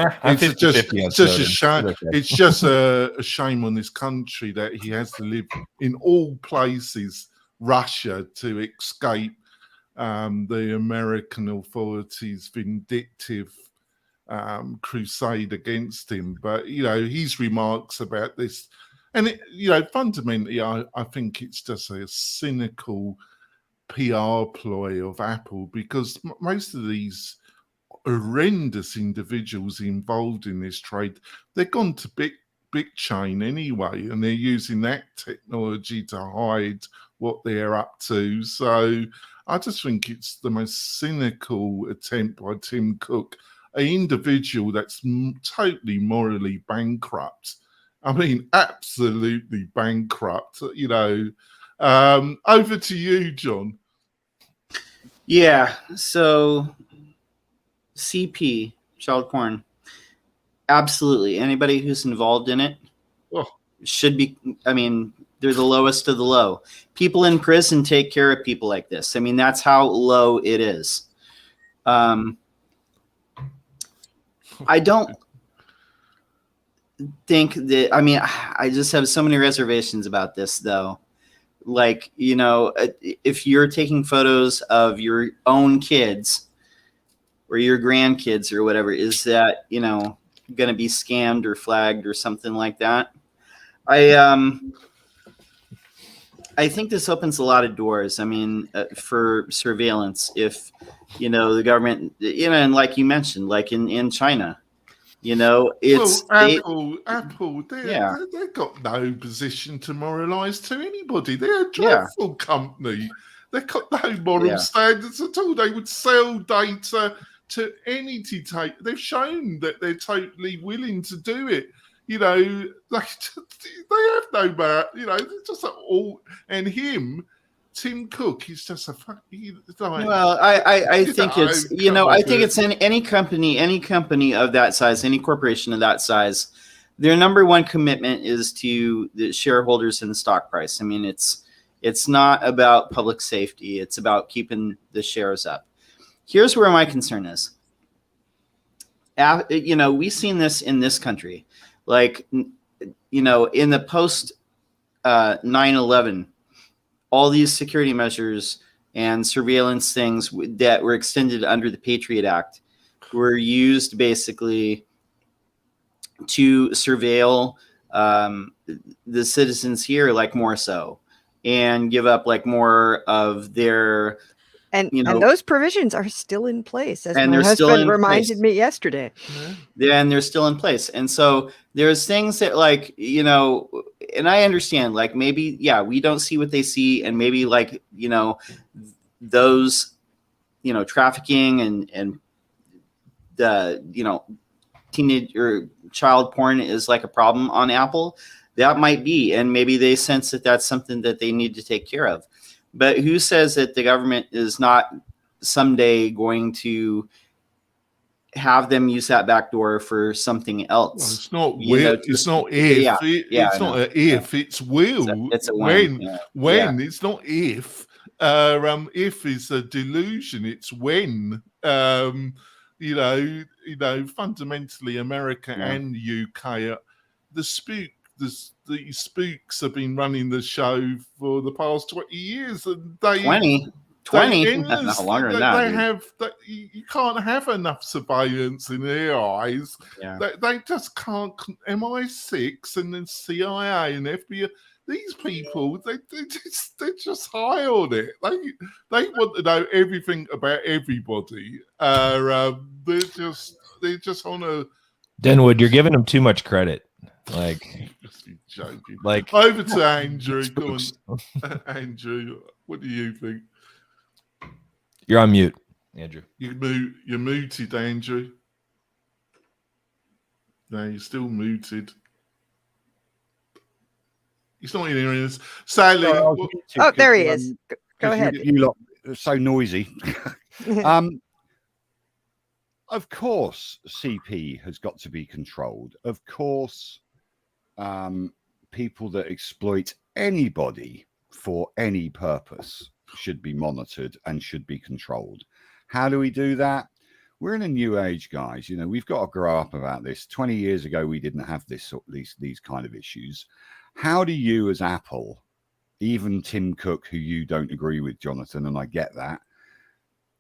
just a shame. It's just a shame on this country that he has to live in all places. Russia to escape the American authorities' vindictive crusade against him. But, his remarks about this, and, fundamentally, I think it's just a cynical PR ploy of Apple, because most of these horrendous individuals involved in this trade, they're gone to big chain anyway, and they're using that technology to hide what they're up to. So I just think it's the most cynical attempt by Tim Cook, an individual that's totally morally bankrupt. I mean, absolutely bankrupt, you know. Over to you, John. Yeah. So CP, child porn. Absolutely. Anybody who's involved in it Oh. should be, I mean, they're the lowest of the low. People in prison take care of people like this. I mean, that's how low it is. I don't think that, I mean, I just have so many reservations about this, though. Like, you know, if you're taking photos of your own kids or your grandkids or whatever, is that, you know, going to be scammed or flagged or something like that? I think this opens a lot of doors. I mean, for surveillance, if, you know, the government, you know, and like you mentioned, like in China, you know, it's Apple, Yeah. they've got no position to moralize to anybody. They're a dreadful company. They've got no moral standards at all. They would sell data to any dictator. They've shown that they're totally willing to do it. You know, they have no man. You know, they're just all. And him, Tim Cook, he's just a fucking. Like, well, I think it's, you know, I think it's any company of that size, any corporation of that size, their number one commitment is to the shareholders and the stock price. I mean, it's not about public safety. It's about keeping the shares up. Here's where my concern is. You know, we've seen this in this country. Like, you know, in the post 9/11, all these security measures and surveillance things that were extended under the Patriot Act were used basically to surveil the citizens here, like more so, and give up like more of their. And, you know, and those provisions are still in place, as and my they're still husband in reminded place. me yesterday. And they're still in place. And so there's things that, like, you know, and I understand, like, maybe, yeah, we don't see what they see. And maybe, like, you know, those, you know, trafficking and the, you know, teenage or child porn is like a problem on Apple. That might be. And maybe they sense that that's something that they need to take care of. But who says that the government is not someday going to have them use that back door for something else? Well, it's not You know, it's not if. yeah, It's not an if. It's will. It's a when. Yeah. When. It's not if. If is a delusion. It's when. You know. Fundamentally, America and UK, the spooks have been running the show for the past 20 years, and they 20 not longer than that. You can't have enough surveillance in their eyes. They just can't. MI6 and then CIA and FBI. These people, they're just high on it. They want to know everything about everybody. They're just on a. Denwood, you're giving them too much credit. Like, just be joking. Like, over to Andrew. Go on, Andrew. What do you think? You're on mute, Andrew. You're muted, Andrew. No, you're still muted. He's not hearing us. Sally. Oh, there he is. Go ahead. You lot are so noisy. Of course, CP has got to be controlled. Of course, people that exploit anybody for any purpose should be monitored and should be controlled. How do we do that? We're in a new age, guys. You know, we've got to grow up about this. 20 years ago, we didn't have these kind of issues. How do you, as Apple, even Tim Cook, who you don't agree with, Jonathan, and I get that,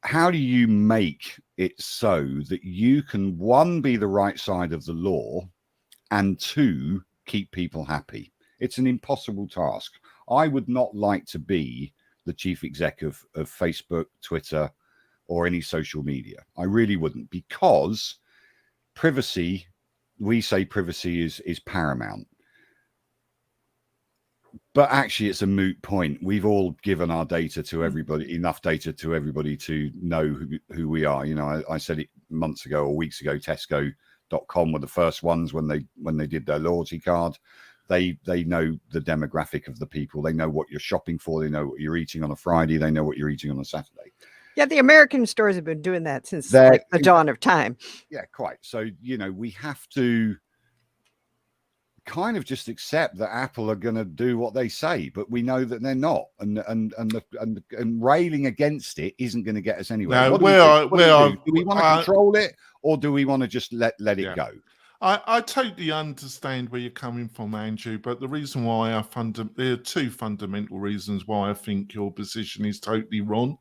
how do you make it so that you can, one, be the right side of the law, and two, keep people happy? It's an impossible task. I would not like to be the chief exec of Facebook, Twitter, or any social media. I really wouldn't, because privacy, we say privacy is paramount. But actually, it's a moot point. We've all given our data to everybody, enough data to everybody to know who we are. You know, I said it months ago or weeks ago. Tesco.com were the first ones when they did their loyalty card. They know the demographic of the people. They know what you're shopping for. They know what you're eating on a Friday. They know what you're eating on a Saturday. Yeah, the American stores have been doing that since like the dawn of time. Yeah, quite. So, you know, we have to kind of just accept that Apple are going to do what they say, but we know that they're not, and railing against it isn't going to get us anywhere. No, do we want to control it, or do we want to just let it go? I totally understand where you're coming from, Andrew, but the reason why there are two fundamental reasons why I think your position is totally wrong.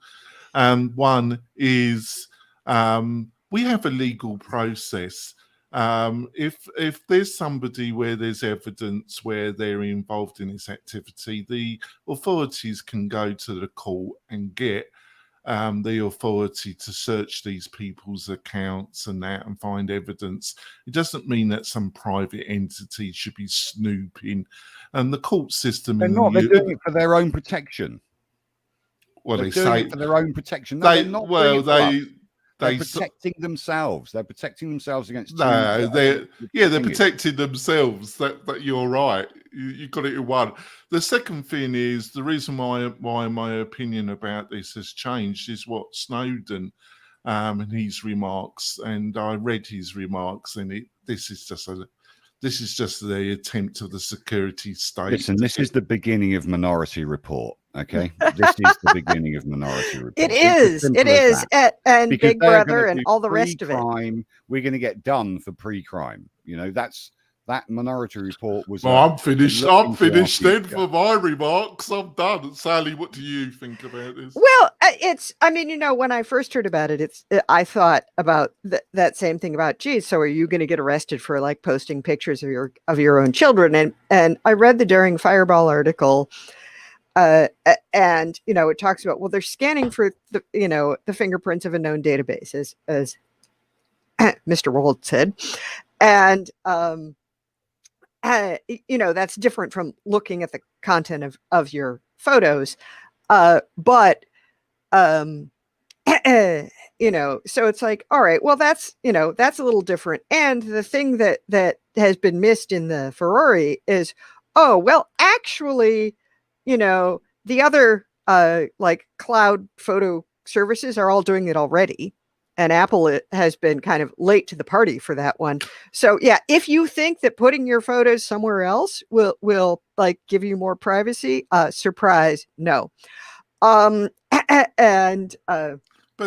One is we have a legal process. If there's somebody where there's evidence where they're involved in this activity, the authorities can go to the court and get the authority to search these people's accounts and find evidence. It doesn't mean that some private entity should be snooping. And the court system... They're not. They're doing it for their own protection. Well, they're doing it for their own protection. No, they're not. They're protecting themselves. They're protecting themselves against. No, they're protecting themselves. That you're right. You got it in one. The second thing is the reason why my opinion about this has changed is what Snowden and his remarks, and I read his remarks, and this is just the attempt of the security state. Listen, this is the beginning of Minority Report. Okay, this is the beginning of Minority Report. It is, and because Big Brother and all the rest of it. We're going to get done for pre-crime. You know, that Minority Report was. Well, I'm finished. I'm finished then for my remarks. I'm done. Sally, what do you think about this? Well, I mean, you know, when I first heard about it, I thought about that same thing about, geez, so are you going to get arrested for like posting pictures of your own children? And I read the Daring Fireball article. And you know, it talks about, well, they're scanning for the fingerprints of a known database, as Mr. Wold said, and you know, that's different from looking at the content of your photos, but you know, so it's like, all right, well, that's a little different. And the thing that has been missed in the Ferrari is, oh, well, actually, you know, the other like cloud photo services are all doing it already. And Apple has been kind of late to the party for that one. So yeah, if you think that putting your photos somewhere else will like give you more privacy, surprise, no. But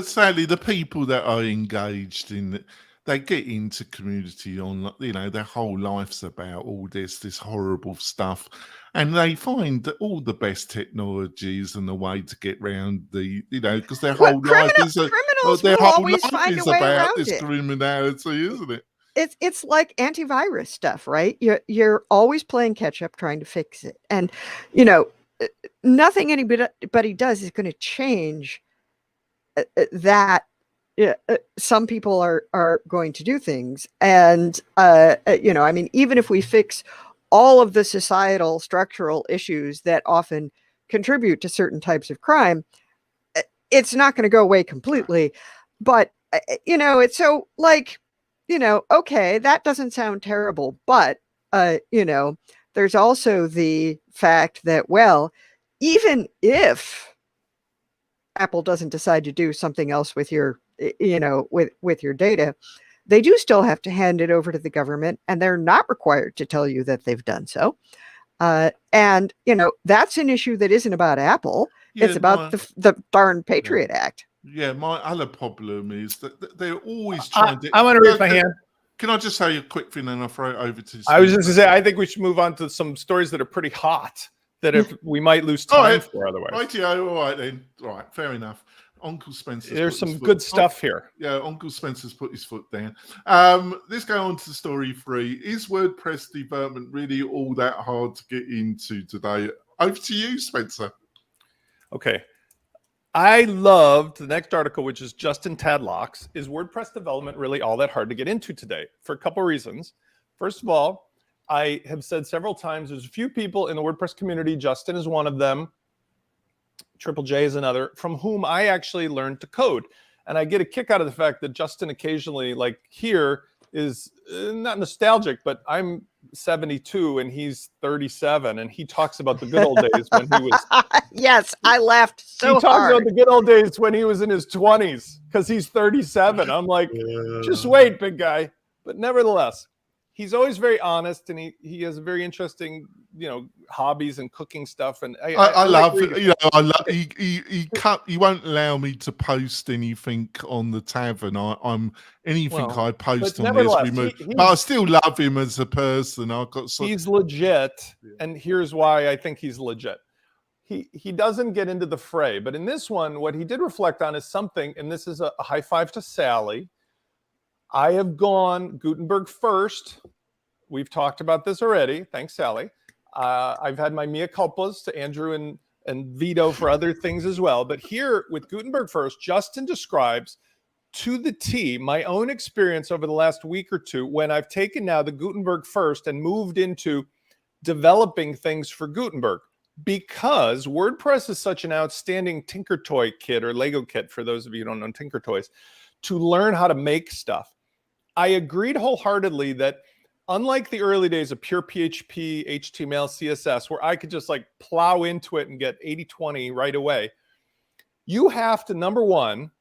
sadly, the people that are engaged in it, they get into community on, you know, their whole life's about all this horrible stuff. And they find all the best technologies and the way to get around the, you know, because their whole life is about this criminality, isn't it? It's like antivirus stuff, right? You're always playing catch up, trying to fix it. And, you know, nothing anybody does is going to change that. Some people are going to do things. And, you know, I mean, even if we fix all of the societal structural issues that often contribute to certain types of crime, it's not going to go away completely. But, you know, it's so like, you know, okay, that doesn't sound terrible. But, you know, there's also the fact that, well, even if Apple doesn't decide to do something else with your, you know, with your data, they do still have to hand it over to the government, and they're not required to tell you that they've done so. And, you know, that's an issue that isn't about Apple. Yeah, it's about the darn Patriot Act. Yeah, my other problem is that they're always trying to... I want to raise my hand. Can I just say a quick thing and I'll throw it over to... I was just going to say, I think we should move on to some stories that are pretty hot, that if we might lose time for otherwise. Rightio, all right then. All right, fair enough. Uncle Spencer. There's some good stuff here. Yeah, Uncle Spencer's put his foot down. Let's go on to story 3. Is WordPress development really all that hard to get into today? Over to you, Spencer. Okay. I loved the next article, which is Justin Tadlocks. Is WordPress development really all that hard to get into today? For a couple of reasons. First of all, I have said several times, there's a few people in the WordPress community, Justin is one of them, Triple J is another, from whom I actually learned to code. And I get a kick out of the fact that Justin occasionally, like here, is not nostalgic, but I'm 72 and he's 37, and he talks about the good old days when he was. Yes, I laughed so he talks hard. about the good old days when he was in his 20s because he's 37. I'm like, just wait, big guy. But nevertheless, he's always very honest, and he has a very interesting, hobbies and cooking stuff. And I love like it. I love he won't allow me to post anything on the tavern. I'm anything I post on this removed. But I still love him as a person. He's legit, and here's why I think he's legit. He doesn't get into the fray, but in this one, what he did reflect on is something, and this is a high five to Sally. I have gone Gutenberg first. We've talked about this already. Thanks, Sally. I've had my mea culpas to Andrew and Vito for other things as well. But here with Gutenberg first, Justin describes to the T my own experience over the last week or two when I've taken now the Gutenberg first and moved into developing things for Gutenberg. Because WordPress is such an outstanding Tinker Toy kit or Lego kit, for those of you who don't know Tinker Toys, to learn how to make stuff. I agreed wholeheartedly that unlike the early days of pure PHP, HTML, CSS, where I could just like plow into it and get 80-20 right away, you have to, number one,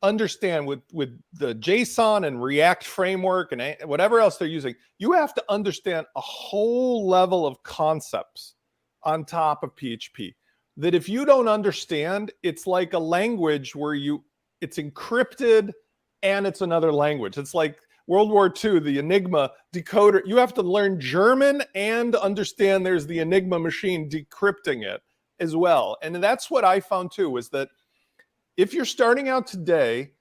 understand with the JSON and React framework and whatever else they're using, you have to understand a whole level of concepts on top of PHP that if you don't understand, it's like a language where it's encrypted and it's another language. It's like World War II, the Enigma decoder. You have to learn German and understand there's the Enigma machine decrypting it as well. And that's what I found too, was that if you're starting out today,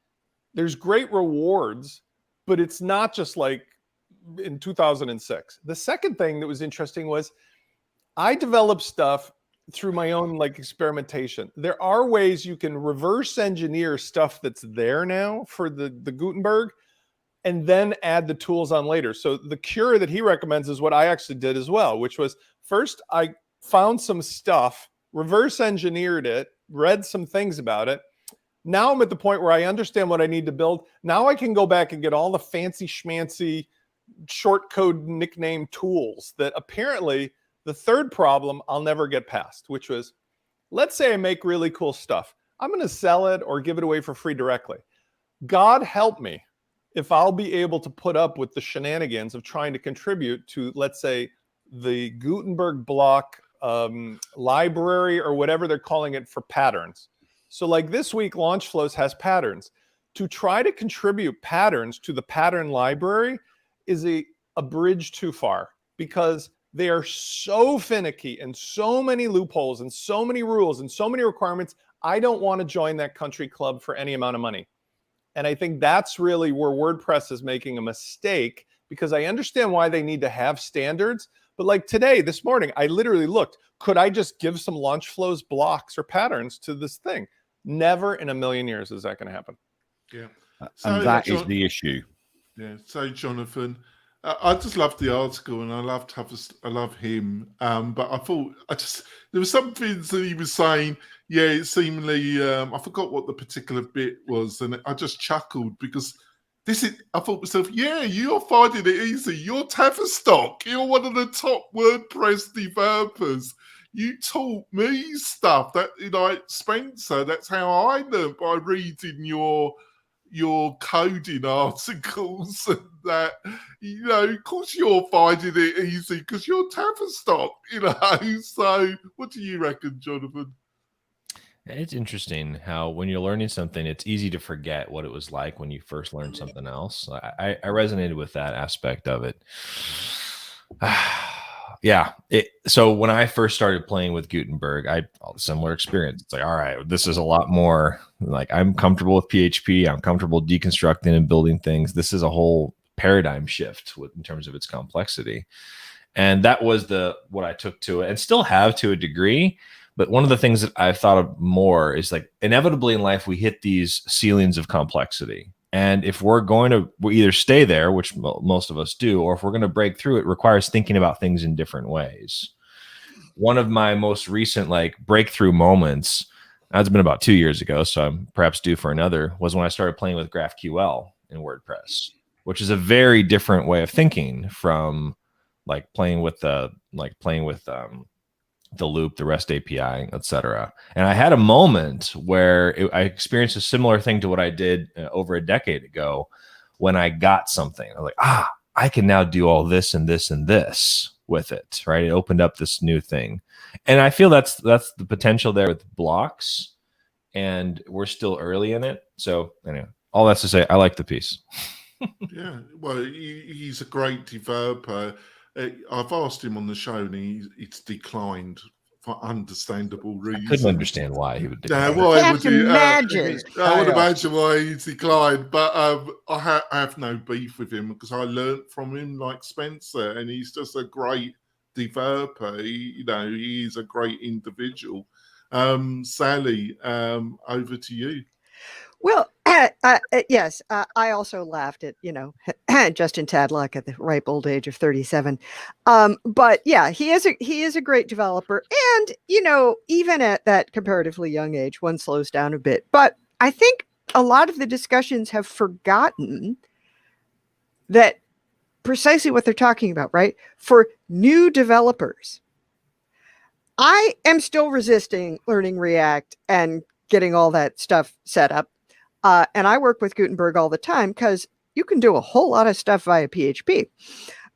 there's great rewards, but it's not just like in 2006. The second thing that was interesting was I developed stuff through my own like experimentation. There are ways you can reverse engineer stuff that's there now for the Gutenberg and then add the tools on later. So the cure that he recommends is what I actually did as well, which was first I found some stuff, reverse engineered it, read some things about it. Now I'm at the point where I understand what I need to build. Now I can go back and get all the fancy schmancy short code nickname tools that apparently the third problem I'll never get past, which was, let's say I make really cool stuff. I'm going to sell it or give it away for free directly. God help me if I'll be able to put up with the shenanigans of trying to contribute to, let's say, the Gutenberg block library or whatever they're calling it for patterns. So like this week, Launch Flows has patterns. To try to contribute patterns to the pattern library is a bridge too far because they are so finicky and so many loopholes and so many rules and so many requirements. I don't want to join that country club for any amount of money. And I think that's really where WordPress is making a mistake, because I understand why they need to have standards. But like today, this morning, I literally looked, could I just give some Launch Flows blocks or patterns to this thing? Never in a million years is that going to happen. Yeah. And that is the issue. Yeah. So Jonathan, I just loved the article and I love him. But I thought there were some things that he was saying. Yeah, it seemingly I forgot what the particular bit was, and I just chuckled because I thought to myself, yeah, you're finding it easy. You're Tavistock. You're one of the top WordPress developers. You taught me stuff that, Spencer. That's how I learned, by reading your coding articles, and that, of course you're finding it easy because you're Tavistock, So what do you reckon, Jonathan? It's interesting how when you're learning something, it's easy to forget what it was like when you first learned something else. I resonated with that aspect of it. Yeah. So when I first started playing with Gutenberg, I had a similar experience. It's like, all right, this is a lot more like, I'm comfortable with PHP. I'm comfortable deconstructing and building things. This is a whole paradigm shift in terms of its complexity. And that was what I took to it and still have to a degree. But one of the things that I've thought of more is like inevitably in life, we hit these ceilings of complexity. And if we either stay there, which most of us do, or if we're going to break through, it requires thinking about things in different ways. One of my most recent like breakthrough moments, that's been about 2 years ago, so I'm perhaps due for another, was when I started playing with GraphQL in WordPress, which is a very different way of thinking from like playing with the loop, the REST API, etc. And I had a moment where I experienced a similar thing to what I did over a decade ago when I got something. I was like, I can now do all this and this and this with it, right? It opened up this new thing. And I feel that's the potential there with blocks, and we're still early in it. So anyway, all that's to say, I like the piece. Yeah, well, he's a great developer. I've asked him on the show, and it's declined for understandable I reasons. couldn't understand why he would do Yeah, that. why Have would to you? imagine. I would imagine why he's declined, but I have no beef with him because I learnt from him, like Spencer, and he's just a great developer. He's a great individual. Sally, over to you. Well, yes, I also laughed at, Justin Tadlock at the ripe old age of 37. But yeah, he is a great developer. And, even at that comparatively young age, one slows down a bit. But I think a lot of the discussions have forgotten that precisely what they're talking about, right? For new developers, I am still resisting learning React and getting all that stuff set up. And I work with Gutenberg all the time because you can do a whole lot of stuff via PHP.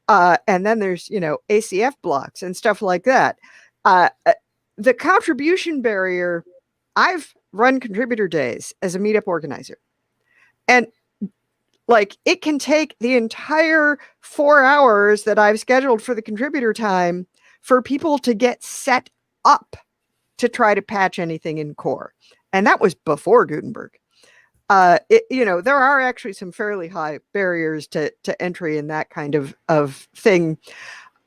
And then there's, ACF blocks and stuff like that. The contribution barrier, I've run contributor days as a meetup organizer. And like it can take the entire 4 hours that I've scheduled for the contributor time for people to get set up to try to patch anything in core. And that was before Gutenberg. There are actually some fairly high barriers to entry in that kind of thing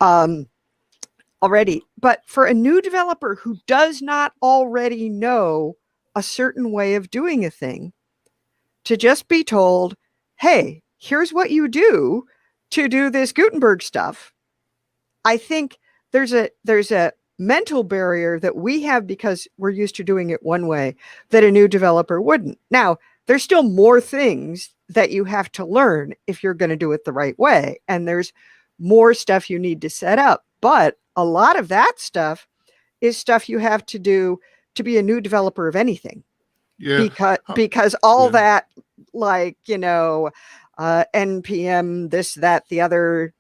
already. But for a new developer who does not already know a certain way of doing a thing, to just be told, hey, here's what you do to do this Gutenberg stuff, I think there's a mental barrier that we have because we're used to doing it one way that a new developer wouldn't. Now, there's still more things that you have to learn if you're going to do it the right way. And there's more stuff you need to set up. But a lot of that stuff is stuff you have to do to be a new developer of anything. Yeah. Because all that, like, NPM, this, that, the other,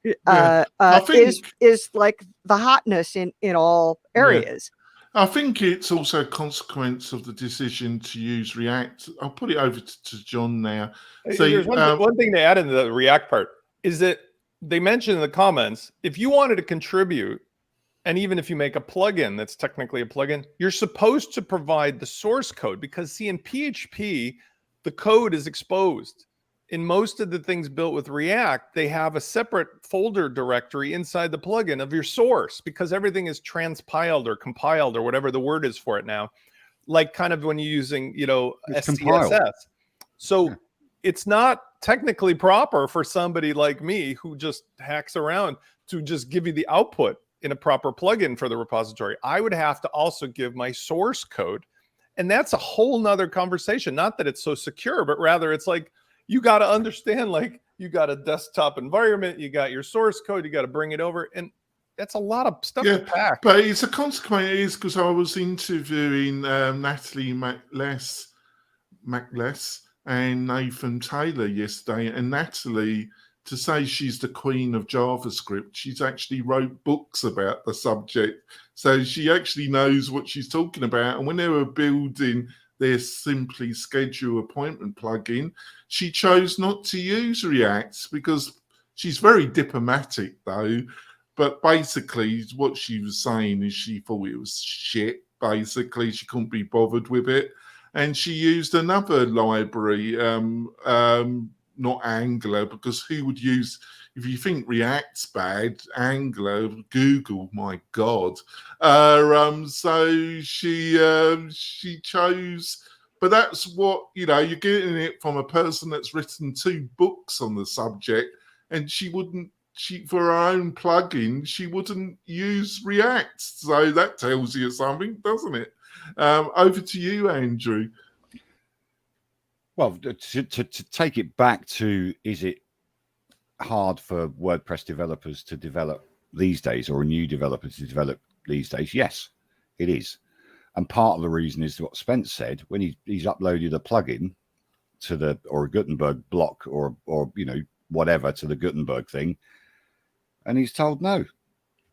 is like the hotness in all areas. Yeah. I think it's also a consequence of the decision to use React. I'll put it over to John now. So there's one thing to add in the React part is that they mentioned in the comments, if you wanted to contribute, and even if you make a plugin that's technically a plugin, you're supposed to provide the source code because, see, in PHP, the code is exposed. In most of the things built with React, they have a separate folder directory inside the plugin of your source because everything is transpiled or compiled or whatever the word is for it now, like kind of when you're using, It's SCSS. compiled. So it's not technically proper for somebody like me who just hacks around to just give you the output in a proper plugin for the repository. I would have to also give my source code. And that's a whole nother conversation. Not that it's so secure, but rather it's like, you got to understand, like, you got a desktop environment, you got your source code, you got to bring it over. And that's a lot of stuff to pack. But it's a consequence because I was interviewing Natalie Macless and Nathan Taylor yesterday. And Natalie, to say she's the queen of JavaScript, she's actually wrote books about the subject. So she actually knows what she's talking about. And when they were building their Simply Schedule appointment plugin, she chose not to use React because she's very diplomatic though. But basically what she was saying is she thought it was shit. Basically, she couldn't be bothered with it. And she used another library, not Angular, because who would use, if you think React's bad, Angular, Google, my God. So she chose, but that's what, you know, you're getting it from a person that's written 2 books on the subject, and she for her own plugin, she wouldn't use React. So that tells you something, doesn't it? Over to you, Andrew. Well, to take it back to, is it hard for WordPress developers to develop these days, or a new developer to develop these days? Yes, it is. And part of the reason is what Spence said, when he's uploaded a plugin to the, or a Gutenberg block, or you know, whatever, to the Gutenberg thing, and he's told no.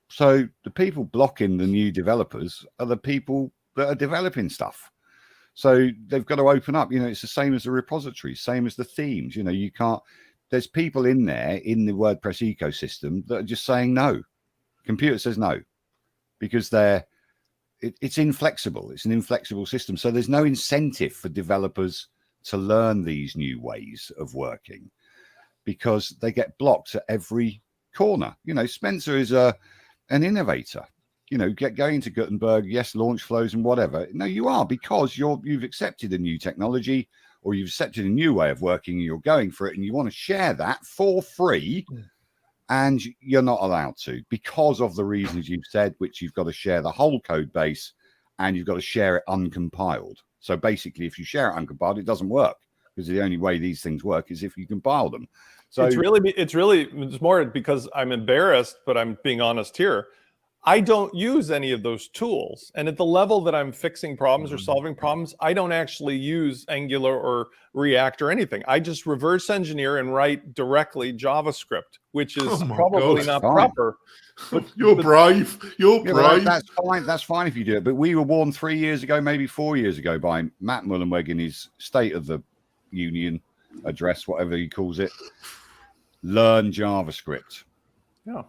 So the people blocking the new developers are the people that are developing stuff. So they've got to open up. You know, it's the same as the repository, same as the themes. You know, you can't, there's people in there in the WordPress ecosystem that are just saying no. Computer says no, because it's inflexible. It's an inflexible system. So there's no incentive for developers to learn these new ways of working, because they get blocked at every corner. You know, Spencer is an innovator. You know, going to Gutenberg, yes, launch flows and whatever. No, you are, because you've accepted a new technology, or you've accepted a new way of working, and you're going for it, and you want to share that for free, and you're not allowed to, because of the reasons you've said, which you've got to share the whole code base, and you've got to share it uncompiled. So basically, if you share it uncompiled, it doesn't work, because the only way these things work is if you compile them. So it's more because I'm embarrassed, but I'm being honest here. I don't use any of those tools. And at the level that I'm fixing problems or solving problems, I don't actually use Angular or React or anything. I just reverse engineer and write directly JavaScript, which is probably not proper. But you're brave. You're brave. That's fine. That's fine if you do it. But we were warned 3 years ago, maybe 4 years ago, by Matt Mullenweg in his State of the Union address, whatever he calls it. Learn JavaScript. Yeah.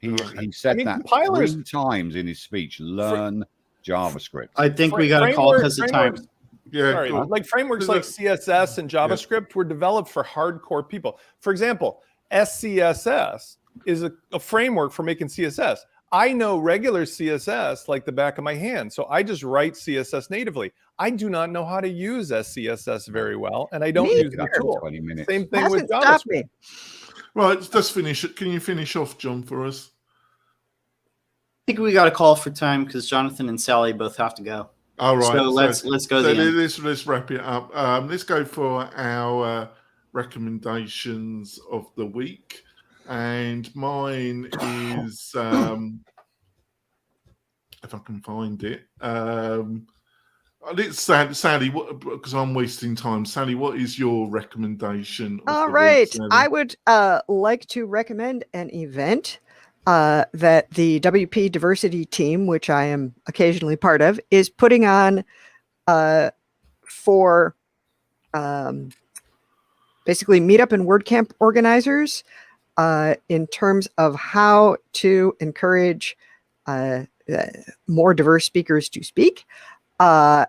He said that 3 times in his speech. Learn JavaScript. I think we got a call because of time. Yeah, sorry, like frameworks like CSS and JavaScript were developed for hardcore people. For example, SCSS is a framework for making CSS. I know regular CSS like the back of my hand, so I just write CSS natively. I do not know how to use SCSS very well, and I don't use the tool. 20 minutes. Same thing with Stop JavaScript. me. Right, let's finish it. Can you finish off, John, for us? I think we got a call for time because Jonathan and Sally both have to go. All right. So let's go. Let's wrap it up. Let's go for our recommendations of the week, and mine is if I can find it. It's Sally, because I'm wasting time. Sally, what is your recommendation? All right. I would like to recommend an event that the WP Diversity team, which I am occasionally part of, is putting on for basically Meetup and WordCamp organizers in terms of how to encourage more diverse speakers to speak. So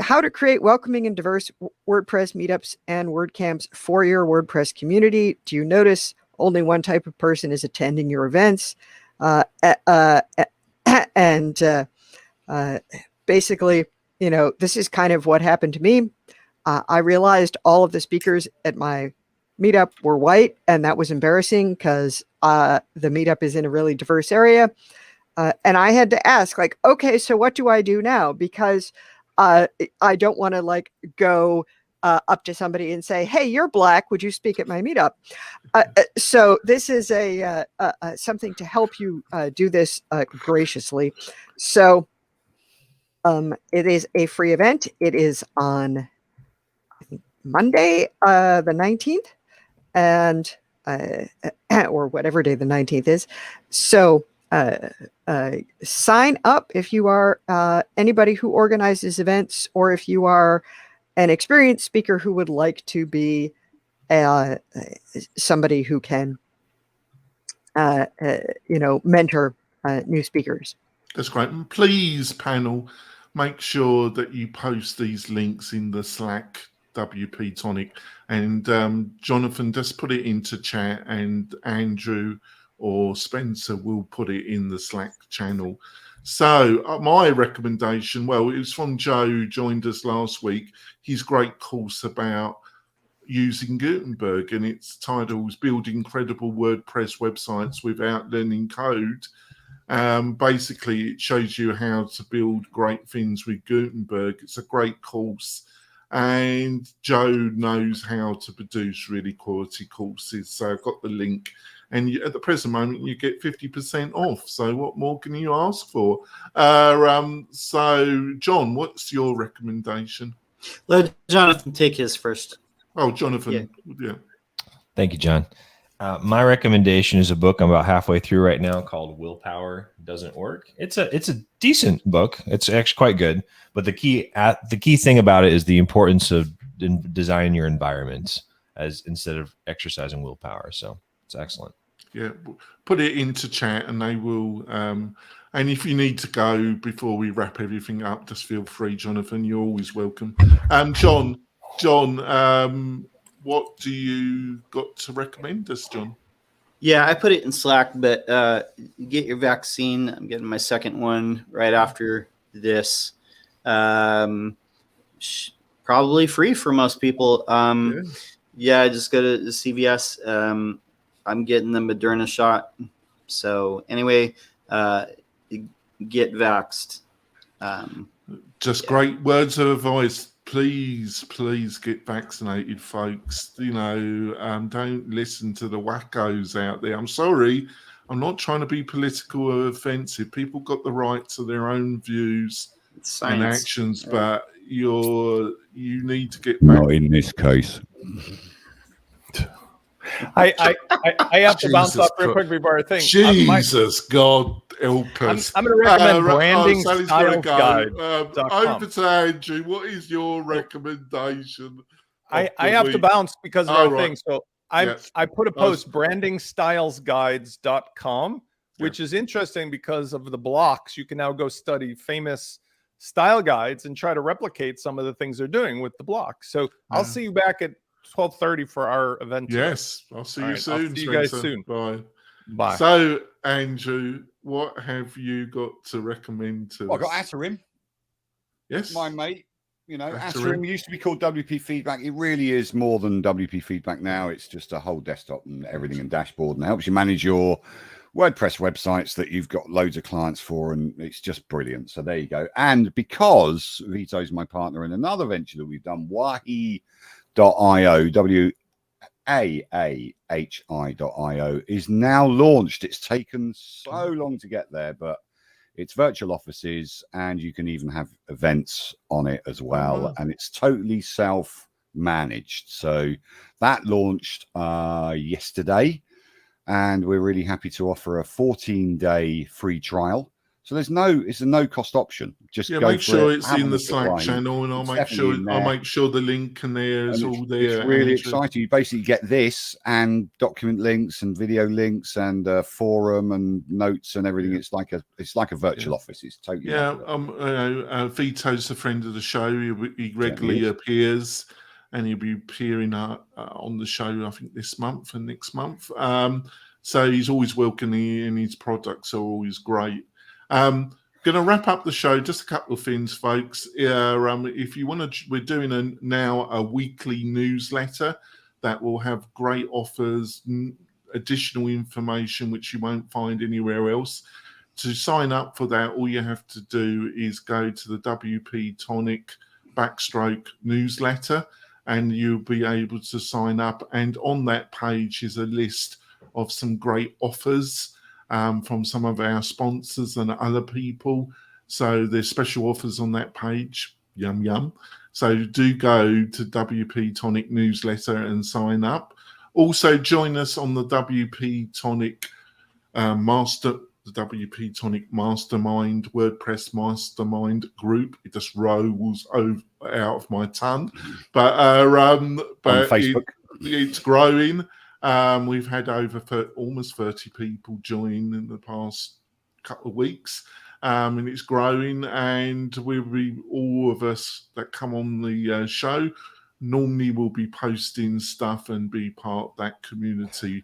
how to create welcoming and diverse WordPress meetups and WordCamps for your WordPress community. Do you notice only one type of person is attending your events? Basically, you know, this is kind of what happened to me. I realized all of the speakers at my meetup were white, and that was embarrassing because the meetup is in a really diverse area. And I had to ask, like, okay, so what do I do now? Because I don't want to like go up to somebody and say, hey, you're black, would you speak at my meetup? So this is a something to help you do this graciously. So it is a free event. It is on, I think, Monday, the 19th, and or whatever day the 19th is. So sign up if you are anybody who organizes events, or if you are an experienced speaker who would like to be somebody who can, mentor new speakers. That's great. And please, panel, make sure that you post these links in the Slack WP-Tonic. And Jonathan, just put it into chat, and Andrew or Spencer will put it in the Slack channel. So my recommendation, well, it was from Joe, who joined us last week. His great course about using Gutenberg, and its title is Building Credible WordPress Websites Without Learning Code. Basically, it shows you how to build great things with Gutenberg. It's a great course, and Joe knows how to produce really quality courses. So I've got the link, and at the present moment, you get 50% off. So what more can you ask for? So, John, what's your recommendation? Let Jonathan take his first. Oh, Jonathan, yeah. Thank you, John. My recommendation is a book I'm about halfway through right now called Willpower Doesn't Work. It's a decent book. It's actually quite good. But the key thing about it is the importance of designing your environment instead of exercising willpower. So it's excellent. Yeah, put it into chat, and they will. And if you need to go before we wrap everything up, just feel free, Jonathan. You're always welcome. John, what do you got to recommend us, John? Yeah, I put it in Slack, but get your vaccine. I'm getting my second one right after this. Probably free for most people. Yeah, just go to the CVS. I'm getting the Moderna shot. So anyway, get vaxxed. Just great words of advice. Please get vaccinated, folks. Don't listen to the wackos out there. I'm sorry. I'm not trying to be political or offensive. People got the right to their own views and actions, but you need to get not in this case. I have to bounce off real quick before I think. Jesus, God help us. I'm going to recommend branding Sally's style gotta guide. go. Over to Andrew. What is your recommendation? I have to bounce because of our thing. So I put a post, brandingstylesguides.com, which is interesting because of the blocks. You can now go study famous style guides and try to replicate some of the things they're doing with the blocks. So I'll see you back at 12:30 for our event today. Yes, I'll see you soon. I'll see you guys soon. Bye. So, Andrew, what have you got to recommend to us? I got Atarim. Yes. My mate. Atarim used to be called WP Feedback. It really is more than WP Feedback now. It's just a whole desktop and everything and dashboard, and helps you manage your WordPress websites that you've got loads of clients for, and it's just brilliant. So there you go. And because Vito's my partner in another venture that we've done, Wahi.io, WAAHI.io, is now launched. It's taken so long to get there, but it's virtual offices, and you can even have events on it as well. And it's totally self-managed. So that launched yesterday, and we're really happy to offer a 14-day free trial. So it's a no-cost option. Just go make sure it, it's in the Slack channel, and I'll make sure the link in there is all there. It's really exciting. You basically get this and document links and video links and forum and notes and everything. It's like a virtual office. It's totally Vito's a friend of the show. He regularly appears, and he'll be appearing on the show, I think, this month and next month. So he's always welcome, and his products are always great. Going to wrap up the show. Just a couple of things, folks. If you want to, we're doing now a weekly newsletter that will have great offers, additional information which you won't find anywhere else. To sign up for that, all you have to do is go to the WP-Tonic /newsletter, and you'll be able to sign up. And on that page is a list of some great offers from some of our sponsors and other people. So there's special offers on that page. Yum, yum. So do go to WP-Tonic newsletter and sign up. Also join us on the WP-Tonic the WP-Tonic Mastermind, WordPress Mastermind group. It just rolls out of my tongue. But on Facebook. It's growing. We've had over almost 30 people join in the past couple of weeks. and it's growing. And we'll be, all of us that come on the show normally will be posting stuff and be part of that community.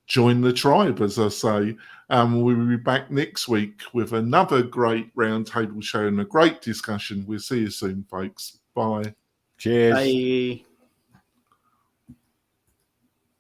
Join the tribe, as I say. We'll be back next week with another great roundtable show and a great discussion. We'll see you soon, folks. Bye. Cheers. Bye.